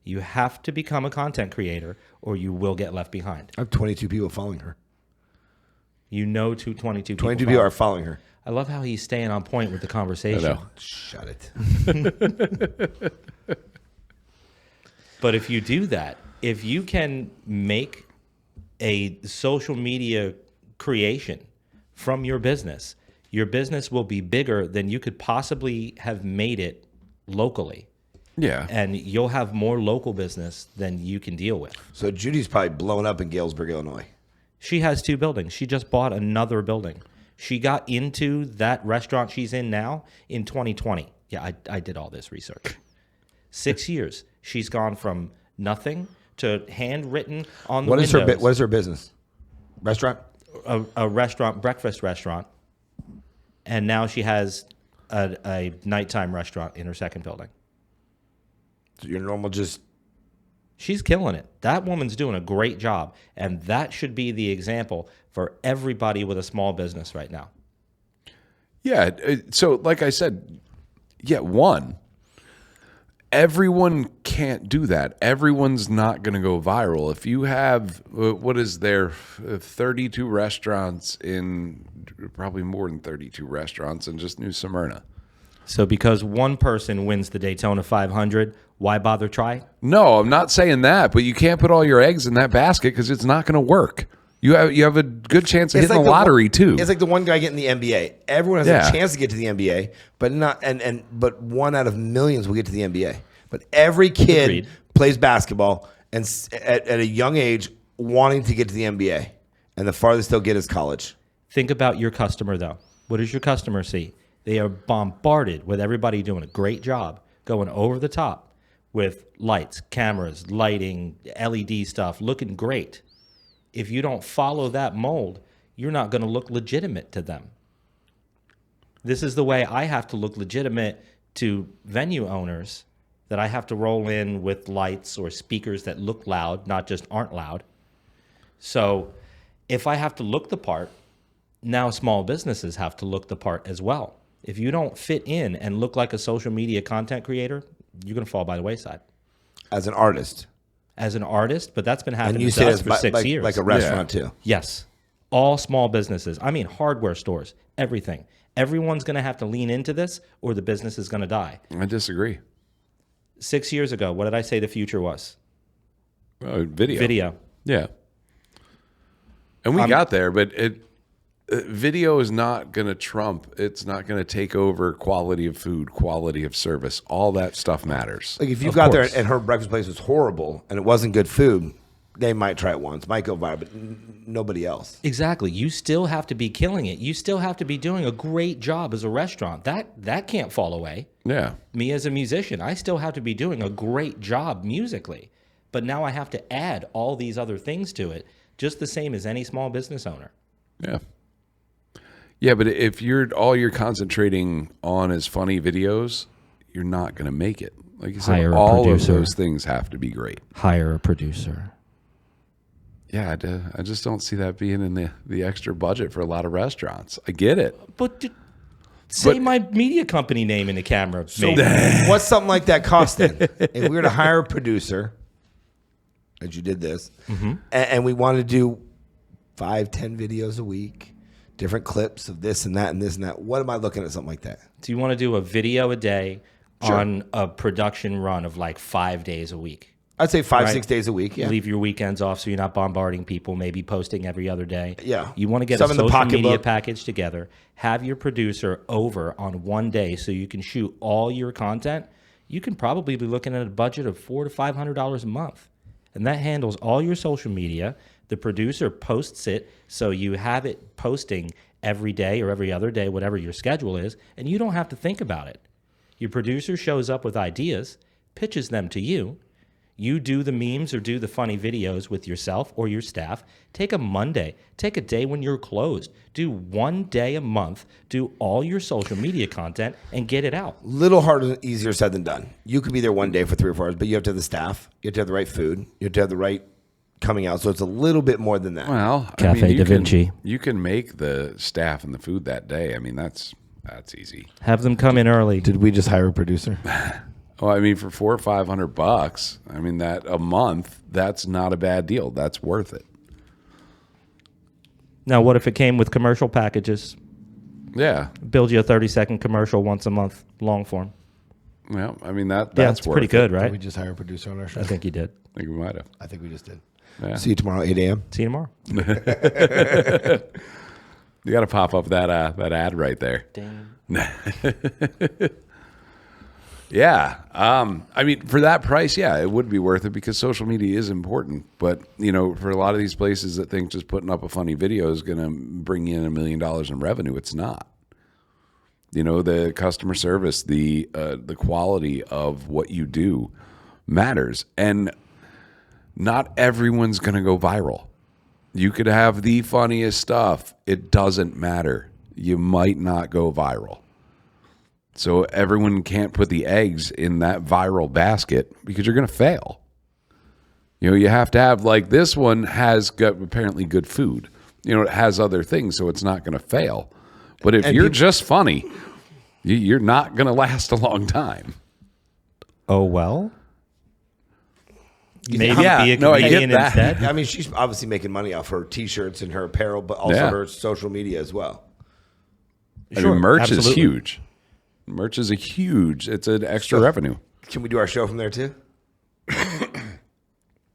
You have to become a content creator or you will get left behind. I have 22 people following her. You know 22 people. 22 people are following her. I love how he's staying on point with the conversation. I know. Shut it. But if you do that, if you can make a social media creation from your business will be bigger than you could possibly have made it locally. Yeah. And you'll have more local business than you can deal with. So Judy's probably blown up in Galesburg, Illinois. She has 2 buildings. She just bought another building. She got into that restaurant she's in now in 2020. Yeah, I did all this research. 6 years. She's gone from nothing to handwritten on the windows. What is her business? Restaurant? A restaurant, breakfast restaurant. And now she has a nighttime restaurant in her second building. So your normal just... She's killing it. That woman's doing a great job. And that should be the example for everybody with a small business right now. Yeah. So, like I said, one, everyone can't do that. Everyone's not going to go viral. If you have, 32 restaurants in, probably more than 32 restaurants in just New Smyrna. So because one person wins the Daytona 500, why bother try? No, I'm not saying that, but you can't put all your eggs in that basket because it's not going to work. You have a good chance of hitting the lottery too. It's like the one guy getting the NBA. Everyone has Yeah. a chance to get to the NBA, but not but one out of millions will get to the NBA. But every kid Agreed. plays basketball and at a young age wanting to get to the NBA, and the farthest they'll get is college. Think about your customer, though. What does your customer see? They are bombarded with everybody doing a great job, going over the top with lights, cameras, lighting, LED stuff, looking great. If you don't follow that mold, you're not going to look legitimate to them. This is the way I have to look legitimate to venue owners, that I have to roll in with lights or speakers that look loud, not just aren't loud. So if I have to look the part, now small businesses have to look the part as well. If you don't fit in and look like a social media content creator, you're going to fall by the wayside. As an artist. As an artist, but that's been And happening you to say us it's for 6 years. like a restaurant too. Yes. All small businesses. I mean, hardware stores, everything. Everyone's going to have to lean into this or the business is going to die. I disagree. 6 years ago, what did I say the future was? Video. Video. Yeah. And we got there, but video is not going to trump. It's not going to take over quality of food, quality of service. All that stuff matters. Like if you Of got there course. and her breakfast place was horrible and it wasn't good food, they might try it once, might go viral, but nobody else. Exactly. You still have to be killing it. You still have to be doing a great job as a restaurant. That can't fall away. Yeah. Me as a musician, I still have to be doing a great job musically. But now I have to add all these other things to it, just the same as any small business owner. Yeah. Yeah, but if all you're concentrating on is funny videos, you're not going to make it. Like you said, Hire a all producer. of those things have to be great. Hire a producer. Yeah, I just don't see that being in the extra budget for a lot of restaurants. I get it. But say my media company name in the camera. So what's something like that costing? If we were to hire a producer, as you did this, and we wanted to do 5-10 videos a week, different clips of this and that and this and that, what am I looking at something like that? So you want to do a video a day on a production run of like 5 days a week. I'd say 5-6 Right. days a week. Yeah. Leave your weekends off so you're not bombarding people, maybe posting every other day. Yeah. You want to get Some a in the social media pocketbook. package together, have your producer over on one day so you can shoot all your content. You can probably be looking at a budget of $400 to $500 a month. And that handles all your social media. The producer posts it so you have it posting every day or every other day, whatever your schedule is, and you don't have to think about it. Your producer shows up with ideas, pitches them to you. You do the memes or do the funny videos with yourself or your staff. Take a Monday. Take a day when you're closed. Do 1 day a month. Do all your social media content and get it out. Little harder, easier said than done. You could be there one day for 3 or 4 hours, but you have to have the staff. You have to have the right food. You have to have the right coming out. So it's a little bit more than that. Well, Cafe Da Vinci. You can make the staff and the food that day. I mean, that's easy. Have them come in early. Did we just hire a producer? Well, I mean, for $400 or $500, I mean, that a month, that's not a bad deal. That's worth it. Now, what if it came with commercial packages? Yeah. Build you a 30-second commercial once a month, long form. Well, I mean, that's It's worth pretty good, Did right? we just hire a producer on our show? I think you did. I think we might have. I think we just did. Yeah. See you tomorrow, 8 a.m. See you tomorrow. You got to pop up that ad right there. Yeah. I mean, for that price, yeah, it would be worth it because social media is important. But, you know, for a lot of these places that think just putting up a funny video is going to bring in $1 million in revenue, it's not. You know, the customer service, the quality of what you do matters. And not everyone's going to go viral. You could have the funniest stuff. It doesn't matter. You might not go viral. So everyone can't put the eggs in that viral basket because you're going to fail. You know, you have to have, like, this one has got apparently good food. You know, it has other things, so it's not going to fail. But if you're just funny, you're not going to last a long time. Oh, well? Maybe Yeah, be a no, I get comedian that. instead? I mean, she's obviously making money off her T-shirts and her apparel, but also Yeah. her social media as well. I mean, merch absolutely. is huge. Merch is it's an extra revenue. Can we do our show from there too?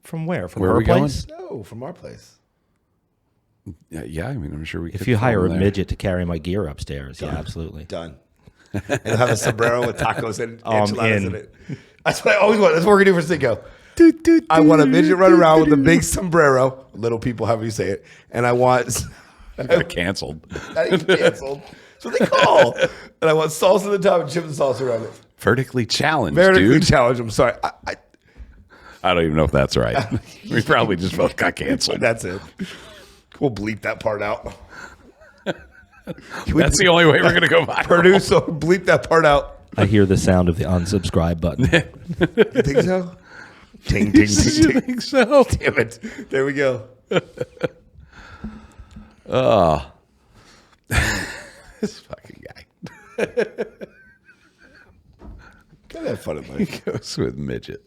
From where? From Where are her we going? place? No, from our place. Yeah, I mean, I'm sure we could. If you hire a film there. midget to carry my gear upstairs, yeah, absolutely. Done. And I'll have a sombrero with tacos and enchiladas in. in it. That's what I always want. That's what we're going to do for Cinco. I want a midget run around with a big sombrero. Little people, however you say it. And I want... Got canceled. I ain't canceled. That's what they call. And I want salsa on the top and chips and salsa around it. Vertically challenged, Vertically dude. challenged. I'm sorry. I don't even know if that's right. We probably just both got canceled. That's it. We'll bleep that part out. That's the only way we're going to go viral. Producer, bleep that part out. I hear the sound of the unsubscribe button. You think so? Ting, ting, ting, You ting. think so? Damn it. There we go. This fucking guy Gotta have fun at life. goes with midget.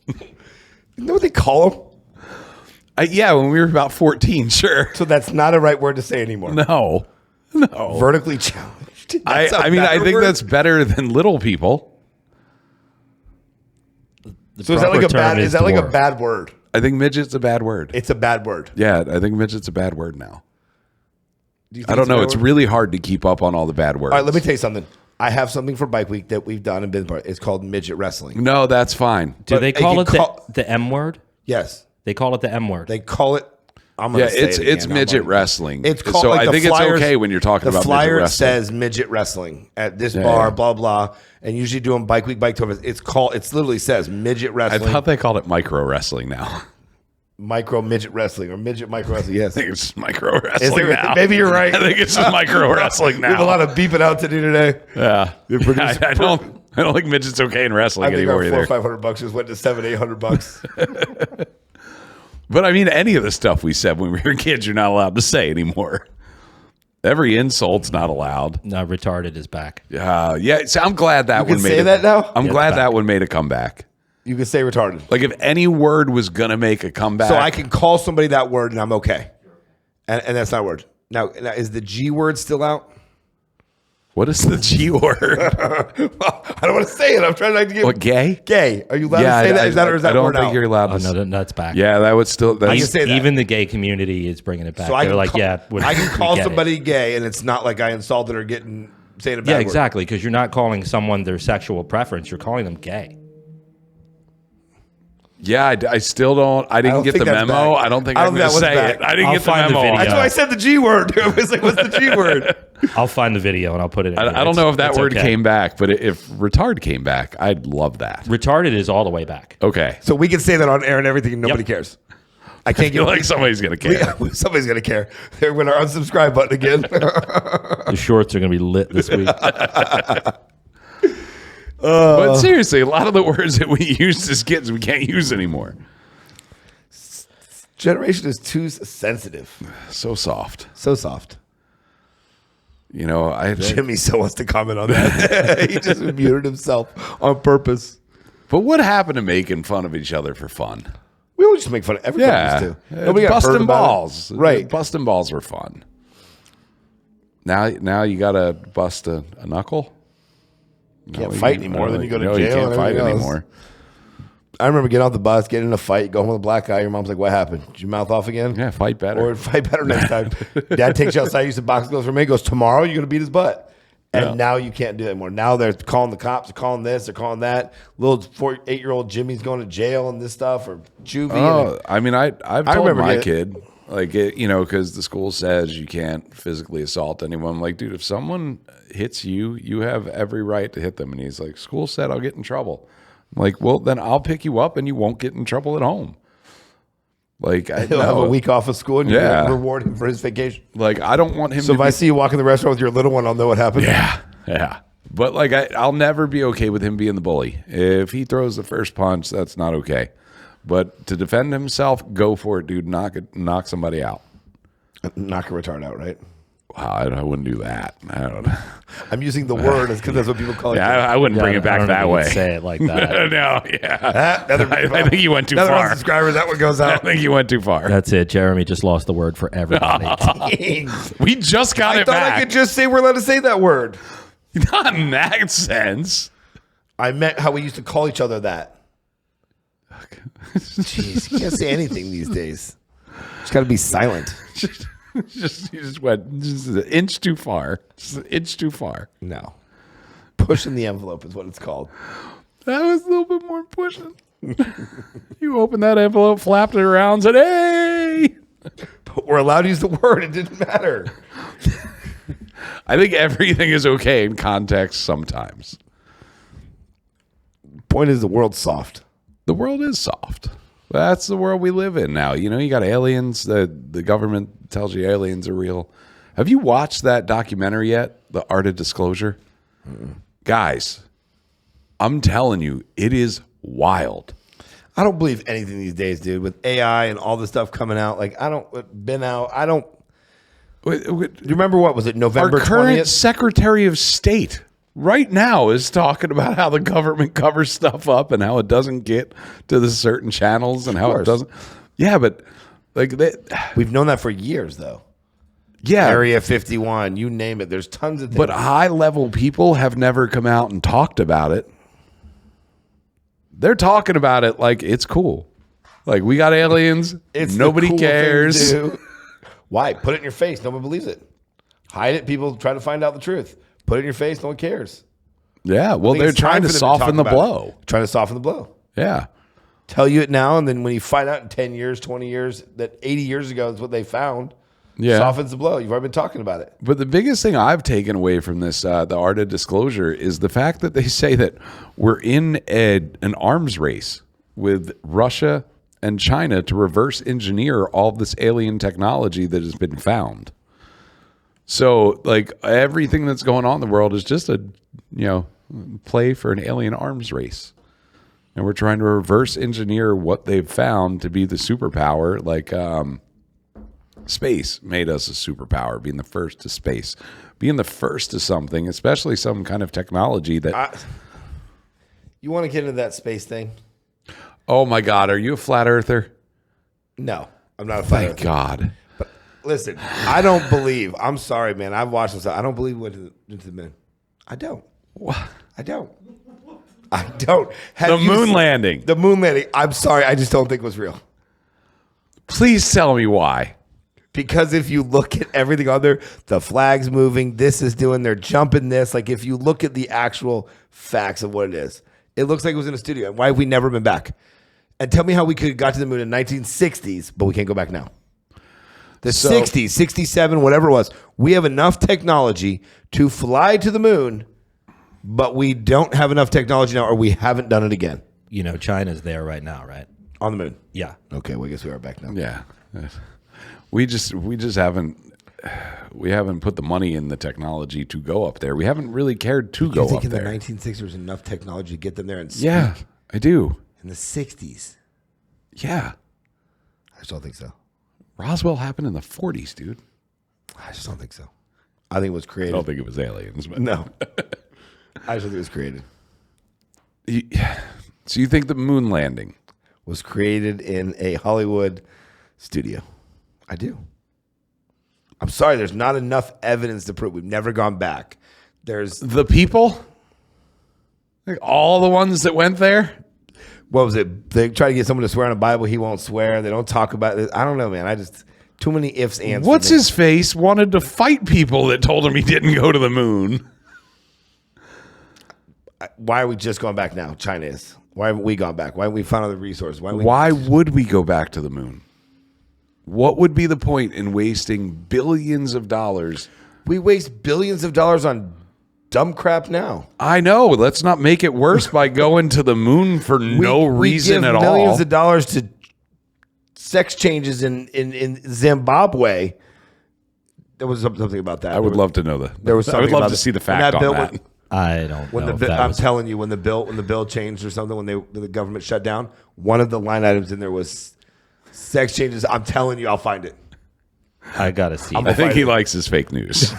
You know what they call them? Yeah, when we were about 14, sure. So that's not a right word to say anymore. No. Vertically challenged. That's a I mean, I better think word? that's better than little people. So is that like a proper term bad? Is that like a dwarf. bad word? I think midget's a bad word. It's a bad word. Yeah, I think midget's a bad word now. Do you think I don't a know. bad It's word? really hard to keep up on all the bad words. All right. Let me tell you something. I have something for Bike Week that we've done and been part. It's called midget wrestling. No, that's fine. Do But they you call can it call- the M word? Yes. They call it the M word. They call it. I'm gonna say it it's again. midget wrestling. It's called. So like I think Flyers, it's okay when you're talking about the flyer midget wrestling. says midget wrestling at this bar, blah blah, and usually doing bike week, bike tour. It's called. It literally says midget I wrestling. thought they called it micro wrestling now. Micro midget wrestling or midget micro wrestling. Yes, I think it's micro wrestling now. Maybe you're right. I think it's just micro wrestling now. We have a lot of beeping out to do today. Yeah, I don't think midget's okay in wrestling I think anymore our either. $400 or $500 just went to $700-800. But I mean, any of the stuff we said when we were kids, you're not allowed to say anymore. Every insult's not allowed. No, retarded is back. Yeah, so I'm glad that You one can made say it. that now? I'm Yeah, glad it's that back. one made a comeback. You can say retarded. Like if any word was gonna make a comeback, So I can call somebody that word and I'm okay. And that's not a word. Now, is the G word still out? What is the G word? Well, I don't want to say it. I'm trying not to get What, gay? Gay. Are you allowed to say that? Is that or is that I don't word think out? you're allowed Oh, to. no, that's back. Yeah, that would still. I can That's, say that. Even the gay community is bringing it back. So I They're can like, call, yeah, I can we call get it. somebody gay and it's not like I insulted or saying a bad Yeah, word. exactly. Because you're not calling someone their sexual preference. You're calling them gay. yeah, I still don't. I didn't don't get think the that's memo. back. I don't think I I'm don't going think to that say was it. back. I didn't I'll get the find the memo. video. That's why I said the G word. I was like, what's the G word? I'll find the video and I'll put it in. I don't know if that word came back, but if retard came back, I'd love that. Retarded is all the way back. Okay. So we can say that on air and everything and nobody cares. I can't I feel get like somebody's going to care. Somebody's going to care. They're going to unsubscribe button again. The shorts are going to be lit this week. But seriously, a lot of the words that we used as kids, we can't use anymore. Generation is too sensitive. So soft. So soft. You know, Jimmy so wants to comment on that. He just muted himself on purpose. But what happened to making fun of each other for fun? We always just make fun of everybody. Yeah. Used to. Nobody got hurt Busting about it. balls. Right. Busting balls are fun. Now you got to bust a knuckle? Can't fight anymore. Then you go to jail. You can't and fight everything else. anymore. I remember getting off the bus, getting in a fight, going with a black guy. Your mom's like, "What happened? Did you mouth off again?" Yeah, fight better. Or fight better next time. Dad takes you outside, used to box gloves for me. Goes, tomorrow you're gonna beat his butt. And now you can't do that anymore. Now they're calling the cops, they're calling this, they're calling that. Little 8-year-old Jimmy's going to jail and this stuff, or juvie. Oh, I mean, I've told remember my getting- kid, like, because the school says you can't physically assault anyone. I'm like, dude, if someone hits you, you have every right to hit them. And he's like, school said I'll get in trouble. I'm like, well, then I'll pick you up and you won't get in trouble at home. Like, He'll have a week off of school and you Yeah. reward him for his vacation. Like, I don't want him So to if I see you walk in the restaurant with your little one, I'll know what happened. Yeah. But like, I'll never be okay with him being the bully. If he throws the first punch, that's not okay. But to defend himself, go for it, dude. Knock somebody out. Knock a retard out, right? Wow, I wouldn't do that. I don't know. I'm using the word because that's what people call it. Yeah, I wouldn't bring it I back don't know if that you way. could say it like that. No, yeah. I think you went too Another far. subscriber, that one goes I out. think you went too far. That's it. Jeremy just lost the word for everybody. We just got I it thought back. I could just say we're allowed to say that word. Not in that sense. I meant how we used to call each other that. Jeez, you can't say anything these days. Just got to be silent. You just went just an inch too far. Just an inch too far. No. Pushing the envelope is what it's called. That was a little bit more pushing. You opened that envelope, flapped it around, said, "Hey!" But we're allowed to use the word. It didn't matter. I think everything is okay in context sometimes. Point is, the world's soft. The world is soft. That's the world we live in now. You know, you got aliens. The government tells you aliens are real. Have you watched that documentary yet? The Art of Disclosure? Guys, I'm telling you, it is wild. I don't believe anything these days, dude. With AI and all this stuff coming out, like I don't. You remember what was it? November Our current 20th. Secretary of State right now is talking about how the government covers stuff up and how it doesn't get to the certain channels and how it doesn't. Yeah, but like We've known that for years, though. yeah, Area 51, you name it. There's tons of things. but high level people have never come out and talked about it. They're talking about it like it's cool. Like we got aliens. It's the nobody cool thing to cares. do. Why? Put it in your face. No one believes it. Hide it. People try to find out the truth. Put it in your face. No one cares. Yeah, well, I think they're it's time trying to for them soften talk the about blow. it. Trying to soften the blow. Yeah. tell you it now, and then when you find out in 10 years, 20 years, that 80 years ago is what they found, softens the blow. You've already been talking about it. But the biggest thing I've taken away from this, the art of disclosure, is the fact that they say that we're in an arms race with Russia and China to reverse engineer all this alien technology that has been found. So, like, everything that's going on in the world is just a, play for an alien arms race. And we're trying to reverse engineer what they've found to be the superpower. Like, space made us a superpower, being the first to space. Being the first to something, especially some kind of technology that... You want to get into that space thing? Oh, my God. Are you a flat earther? No, I'm not a flat earther. Thank God. But listen, I don't believe... I'm sorry, man. I've watched this. I don't believe we went into the moon. I don't. What? I don't. I don't. The moon landing. The moon landing. I'm sorry. I just don't think it was real. Please tell me why. Because if you look at everything on there, the flag's moving, this is doing, they're jumping this. Like if you look at the actual facts of what it is, it looks like it was in a studio. Why have we never been back? And tell me how we could have got to the moon in 1960s, but we can't go back now. The 60s, 67, whatever it was. We have enough technology to fly to the moon, but we don't have enough technology now, or we haven't done it again. China's there right now, right? On the moon. Yeah. Okay, well, I guess we are back now. Yeah. We just haven't put the money in the technology to go up there. We haven't really cared to go up there. You think in the 1960s there was enough technology to get them there and speak? Yeah, I do. In the 60s? Yeah. I just don't think so. Roswell happened in the 40s, dude. I just don't think so. I think it was created. I don't think it was aliens. But No. I just think it was created. So you think the moon landing was created in a Hollywood studio? I do. I'm sorry, there's not enough evidence to prove. We've never gone back. There's the people? Like all the ones that went there? What was it? They try to get someone to swear on a Bible. He won't swear. They don't talk about it. I don't know, man. Too many ifs, ands. What's his face wanted to fight people that told him he didn't go to the moon? Why are we just going back now? China is. Why haven't we gone back? Why haven't we found other resources? Why would we go back to the moon? What would be the point in wasting billions of dollars? We waste billions of dollars on dumb crap now. I know. Let's not make it worse by going to the moon for no reason at all. We give millions of dollars to sex changes in Zimbabwe. There was something about that. I would love to know that. There was something I would love about to see the fact on that. I don't know. I'm telling you, when the bill changed or something, when the government shut down, one of the line items in there was sex changes. I'm telling you, I'll find it. I gotta see. I think he likes his fake news.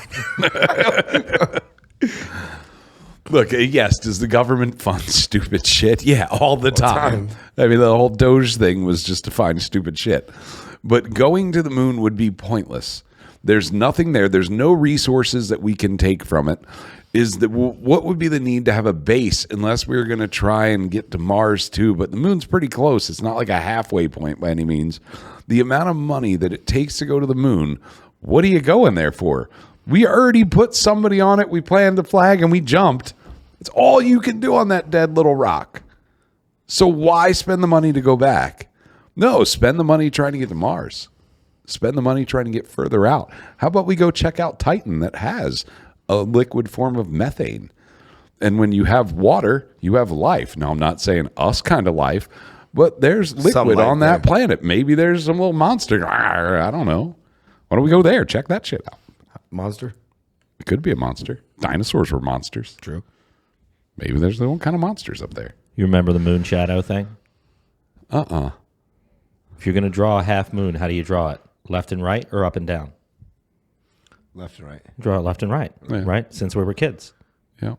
Look, yes, does the government fund stupid shit? Yeah, all the time. I mean, the whole Doge thing was just to find stupid shit. But going to the moon would be pointless. There's nothing there. There's no resources that we can take from it. What would be the need to have a base unless we were going to try and get to Mars too? But the moon's pretty close. It's not like a halfway point by any means. The amount of money that it takes to go to the moon, what are you going there for? We already put somebody on it. We planted the flag and we jumped. It's all you can do on that dead little rock. So why spend the money to go back? No, spend the money trying to get to Mars. Spend the money trying to get further out. How about we go check out Titan that has a liquid form of methane? And when you have water, you have life. Now, I'm not saying us kind of life, but there's liquid on that planet. Maybe there's some little monster. I don't know. Why don't we go there? Check that shit out. Monster? It could be a monster. Dinosaurs were monsters. True. Maybe there's their own kind of monsters up there. You remember the moon shadow thing? If you're going to draw a half moon, how do you draw it? Left and right or up and down? Left and right. Draw it left and right, right? Since we were kids. Yeah.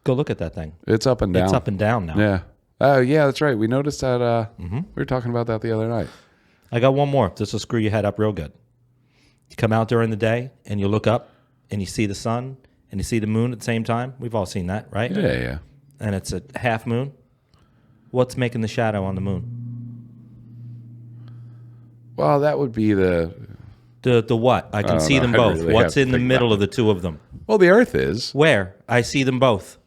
Go look at that thing. It's up and down. It's up and down now. Yeah. Oh, yeah, that's right. We noticed that. We were talking about that the other night. I got one more. This will screw your head up real good. You come out during the day and you look up and you see the sun and you see the moon at the same time. We've all seen that, right? Yeah. And it's a half moon. What's making the shadow on the moon? Well, that would be the what? I can see them both. What's in the middle of the two of them? Well, the Earth is. Where? I see them both.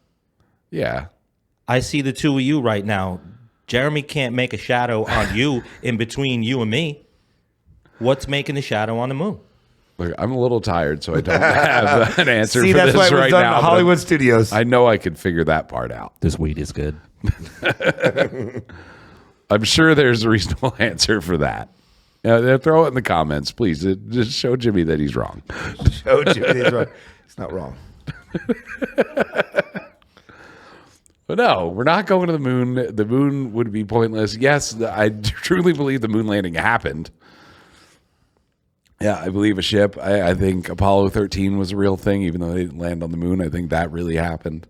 Yeah. I see the two of you right now Jeremy can't make a shadow on you in between you and me. What's making the shadow on the moon? Look, I'm a little tired, so I don't have an answer See, for that's this why it was right done now. in but Hollywood studios. I know I could figure that part out. This weed is good. I'm sure there's a reasonable answer for that. Throw it in the comments, please. Just show Jimmy that he's wrong. Show Jimmy he's wrong. It's not wrong. But no, we're not going to the moon. The moon would be pointless. Yes, I truly believe the moon landing happened. Yeah, I believe a ship. I think Apollo 13 was a real thing, even though they didn't land on the moon. I think that really happened.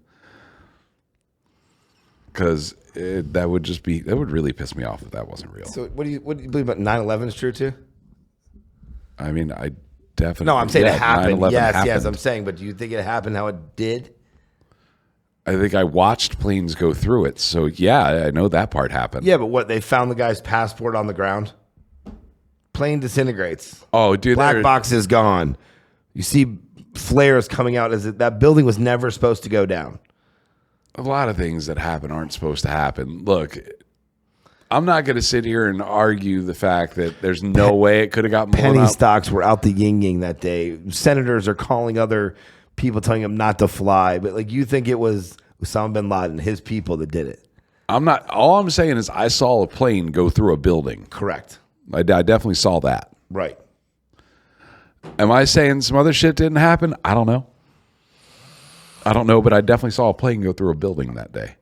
Because that would really piss me off if that wasn't real. So what do you believe about 9/11 is true too? I mean, I definitely. No, I'm saying it happened. 9/11 Yes, happened. I'm saying, but do you think it happened how it did? I think I watched planes go through it. So yeah, I know that part happened. Yeah, but what, they found the guy's passport on the ground? Plane disintegrates. Oh, dude, Black box is gone. You see flares coming out as that building was never supposed to go down. a lot of things that happen aren't supposed to happen. Look, I'm not going to sit here and argue the fact that there's no way it could have gotten blown Penny up. stocks were out the yin-yang that day. Senators are calling other people, telling them not to fly. But like, you think it was Osama bin Laden, his people, that did it? I'm not. All I'm saying is I saw a plane go through a building. Correct. I definitely saw that. Right. Am I saying some other shit didn't happen? I don't know. I don't know, but I definitely saw a plane go through a building that day.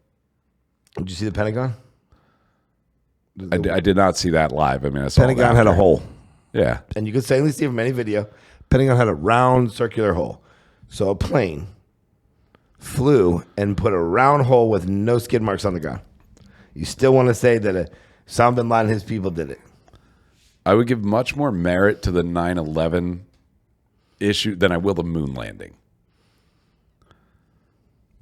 Did you see the Pentagon? I did not see that live. I mean, I saw Pentagon that had a there. hole. Yeah. And you can safely see from any video, Pentagon had a round circular hole. So a plane flew and put a round hole with no skid marks on the ground. You still want to say that Osama bin Laden and his people did it? I would give much more merit to the 9/11 issue than I will the moon landing.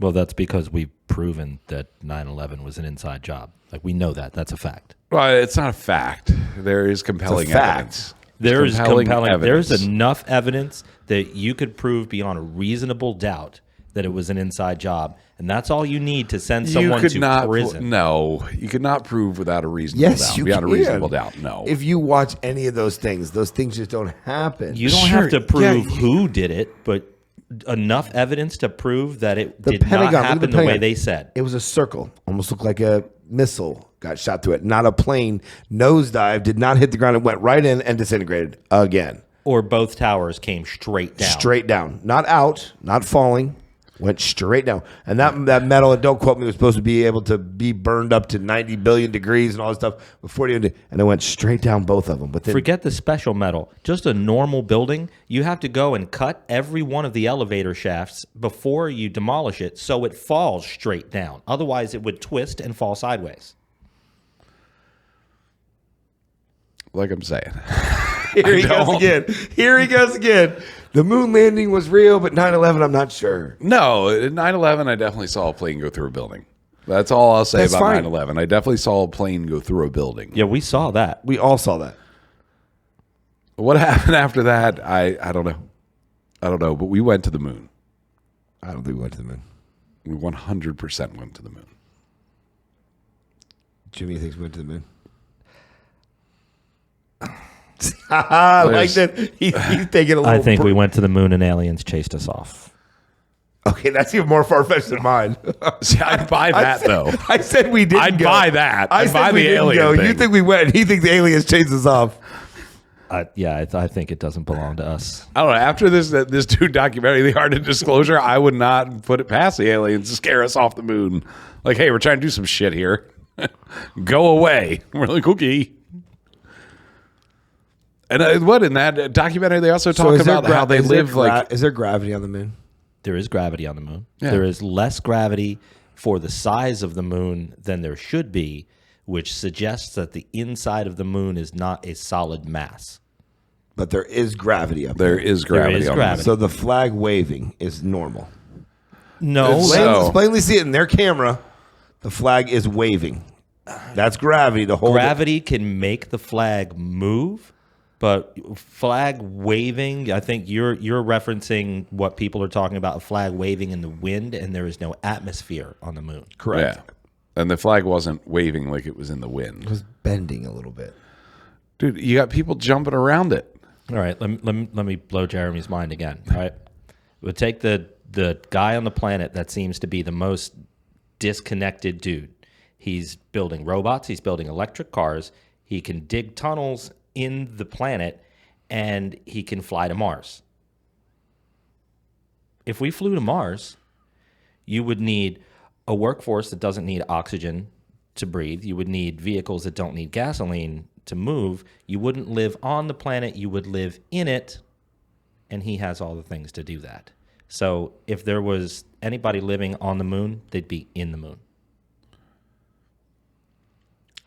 Well, that's because we've proven that 9/11 was an inside job. Like, we know that. That's a fact. Well, it's not a fact. There is compelling fact. evidence. There's compelling evidence. There's enough evidence that you could prove beyond a reasonable doubt that it was an inside job, and that's all you need to send someone to prison. No, you could not prove without a reasonable doubt. Beyond a reasonable doubt, no. If you watch any of those things just don't happen. You don't Sure, have to prove yeah, who did it, but enough evidence to prove that it The did Pentagon, not look at happen the way they said. It was a circle, almost looked like a missile got shot through it. Not a plane, nosedive, did not hit the ground. It went right in and disintegrated again. Or both towers came straight down. Straight down. Not out, not falling. Went straight down. And that metal, and don't quote me, was supposed to be able to be burned up to 90 billion degrees and all this stuff before it even did. And it went straight down, both of them. Forget the special metal. Just a normal building, you have to go and cut every one of the elevator shafts before you demolish it so it falls straight down. Otherwise, it would twist and fall sideways. Like I'm saying. Here he goes again. The moon landing was real, but 9/11, I'm not sure. No, at 9/11, I definitely saw a plane go through a building. That's all I'll say That's about fine. 9/11. I definitely saw a plane go through a building. Yeah, we saw that. We all saw that. What happened after that, I don't know. I don't know, but we went to the moon. I don't think we went to the moon. We 100% went to the moon. Jimmy thinks we went to the moon. I like that. He's taking a little. I think we went to the moon and aliens chased us off. Okay, that's even more far-fetched than mine. See, I'd buy that, though. I said we didn't I'd go. buy that. I I'd said buy we the didn't alien go. thing. You think we went, and he thinks the aliens chased us off. I think it doesn't belong to us. I don't know. After this dude documentary, The Art of Disclosure, I would not put it past the aliens to scare us off the moon. Like, hey, we're trying to do some shit here. Go away. We're like, okay. And in that documentary, they also talk about how they live like. Is there gravity on the moon? There is gravity on the moon. Yeah. There is less gravity for the size of the moon than there should be, which suggests that the inside of the moon is not a solid mass. But there is gravity up there. There is gravity. There is on gravity. So the flag waving is normal. No, So- Plainly see it in their camera. The flag is waving. That's gravity. The whole gravity can make the flag move, but flag waving, I think you're referencing what people are talking about, a flag waving in the wind, and there is no atmosphere on the moon. correct. Yeah. And the flag wasn't waving like it was in the wind. It was bending a little bit. Dude, you got people jumping around it. All right, let me blow Jeremy's mind again. All right, we'll take the guy on the planet that seems to be the most disconnected dude. He's building robots. He's building electric cars. He can dig tunnels in the planet, and he can fly to Mars. If we flew to Mars, you would need a workforce that doesn't need oxygen to breathe. You would need vehicles that don't need gasoline to move. You wouldn't live on the planet. You would live in it, and he has all the things to do that. So if there was anybody living on the moon, they'd be in the moon.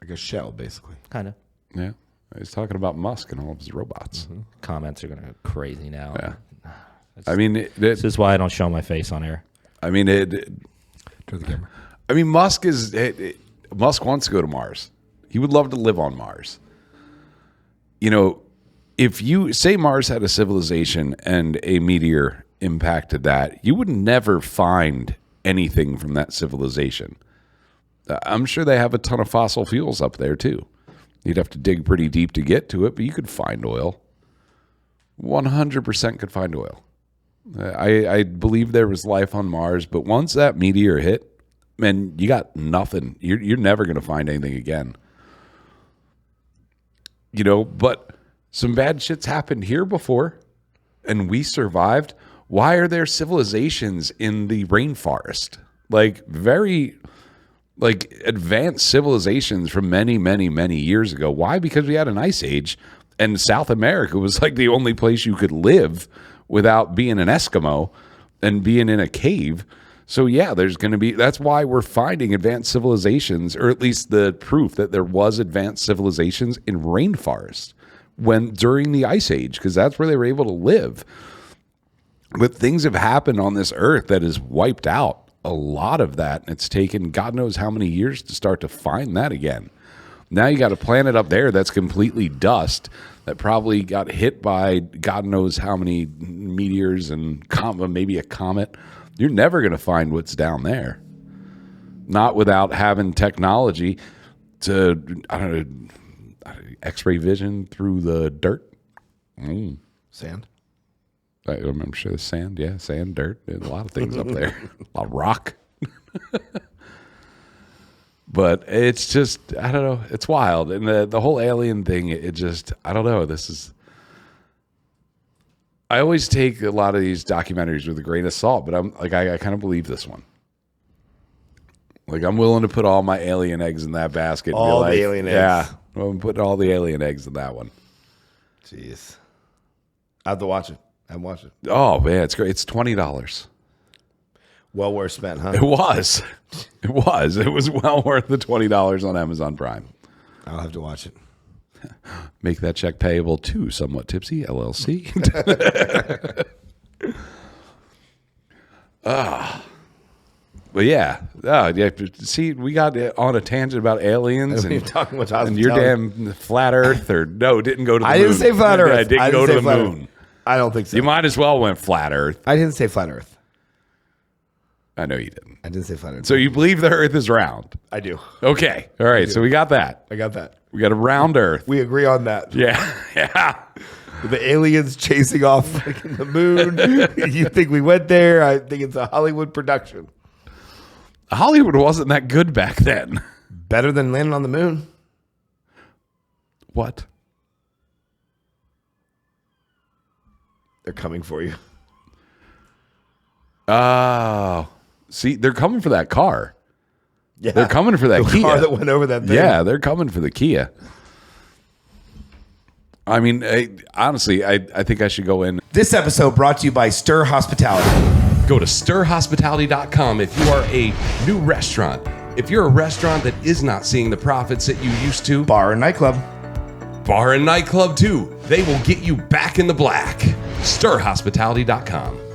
Like a shell, basically. Kind of. Yeah. He's talking about Musk and all of his robots. Mm-hmm. Comments are going to go crazy now. Yeah. I mean, this is why I don't show my face on air. I mean, Turn the camera. I mean, Musk wants to go to Mars. He would love to live on Mars. You know, if you say Mars had a civilization and a meteor impacted that, you would never find anything from that civilization. I'm sure they have a ton of fossil fuels up there too. You'd have to dig pretty deep to get to it, but you could find oil. 100% could find oil. I believe there was life on Mars, but once that meteor hit, man, you got nothing. You're never going to find anything again. You know, but some bad shit's happened here before, and we survived. Why are there civilizations in the rainforest? Like, very, like, advanced civilizations from many, many, many years ago. Why? Because we had an ice age, and South America was like the only place you could live without being an Eskimo and being in a cave. So yeah, there's going to be, that's why we're finding advanced civilizations, or at least the proof that there was advanced civilizations in rainforest during the ice age, because that's where they were able to live. But things have happened on this earth that has wiped out a lot of that. And it's taken God knows how many years to start to find that again. Now you got a planet up there that's completely dust that probably got hit by God knows how many meteors and maybe a comet. You're never going to find what's down there. Not without having technology to, I don't know, X-ray vision through the dirt. Sand. I'm sure the sand, yeah, sand, dirt, a lot of things up there. A lot of rock. But it's just, I don't know, it's wild. And the whole alien thing, it just, I don't know, I always take a lot of these documentaries with a grain of salt, but I'm like, I kind of believe this one. Like, I'm willing to put all my alien eggs in that basket. All the alien eggs. Yeah, I'm putting all the alien eggs in that one. Jeez. I have to watch it. I haven't watched it. Oh, man, it's great. It's $20. Well worth spent, huh? It was. It was. It was well worth the $20 on Amazon Prime. I'll have to watch it. Make that check payable to Somewhat Tipsy, LLC. But yeah. See, we got on a tangent about aliens and talking about and your damn flat Earth, or no, didn't go to the moon. I didn't say flat Earth. I didn't go to the moon. Earth. I don't think so. You might as well went flat Earth. I didn't say flat Earth. I know you didn't. I didn't say flat Earth. So you believe the Earth is round? I do. Okay. All right. So we got that. I got that. We got a round Earth. We agree on that. Yeah. Yeah. The aliens chasing off freaking the moon. You think we went there? I think it's a Hollywood production. Hollywood wasn't that good back then. Better than landing on the moon. What? They're coming for you. Oh. See, they're coming for that car. Yeah. They're coming for that Kia. car that went over that thing. Yeah, they're coming for the Kia. I mean, honestly, I think I should go in. This episode brought to you by Stir Hospitality. Go to stirhospitality.com if you are a new restaurant. If you're a restaurant that is not seeing the profits that you used to. Bar and nightclub. Bar and nightclub too. They will get you back in the black. Stirhospitality.com.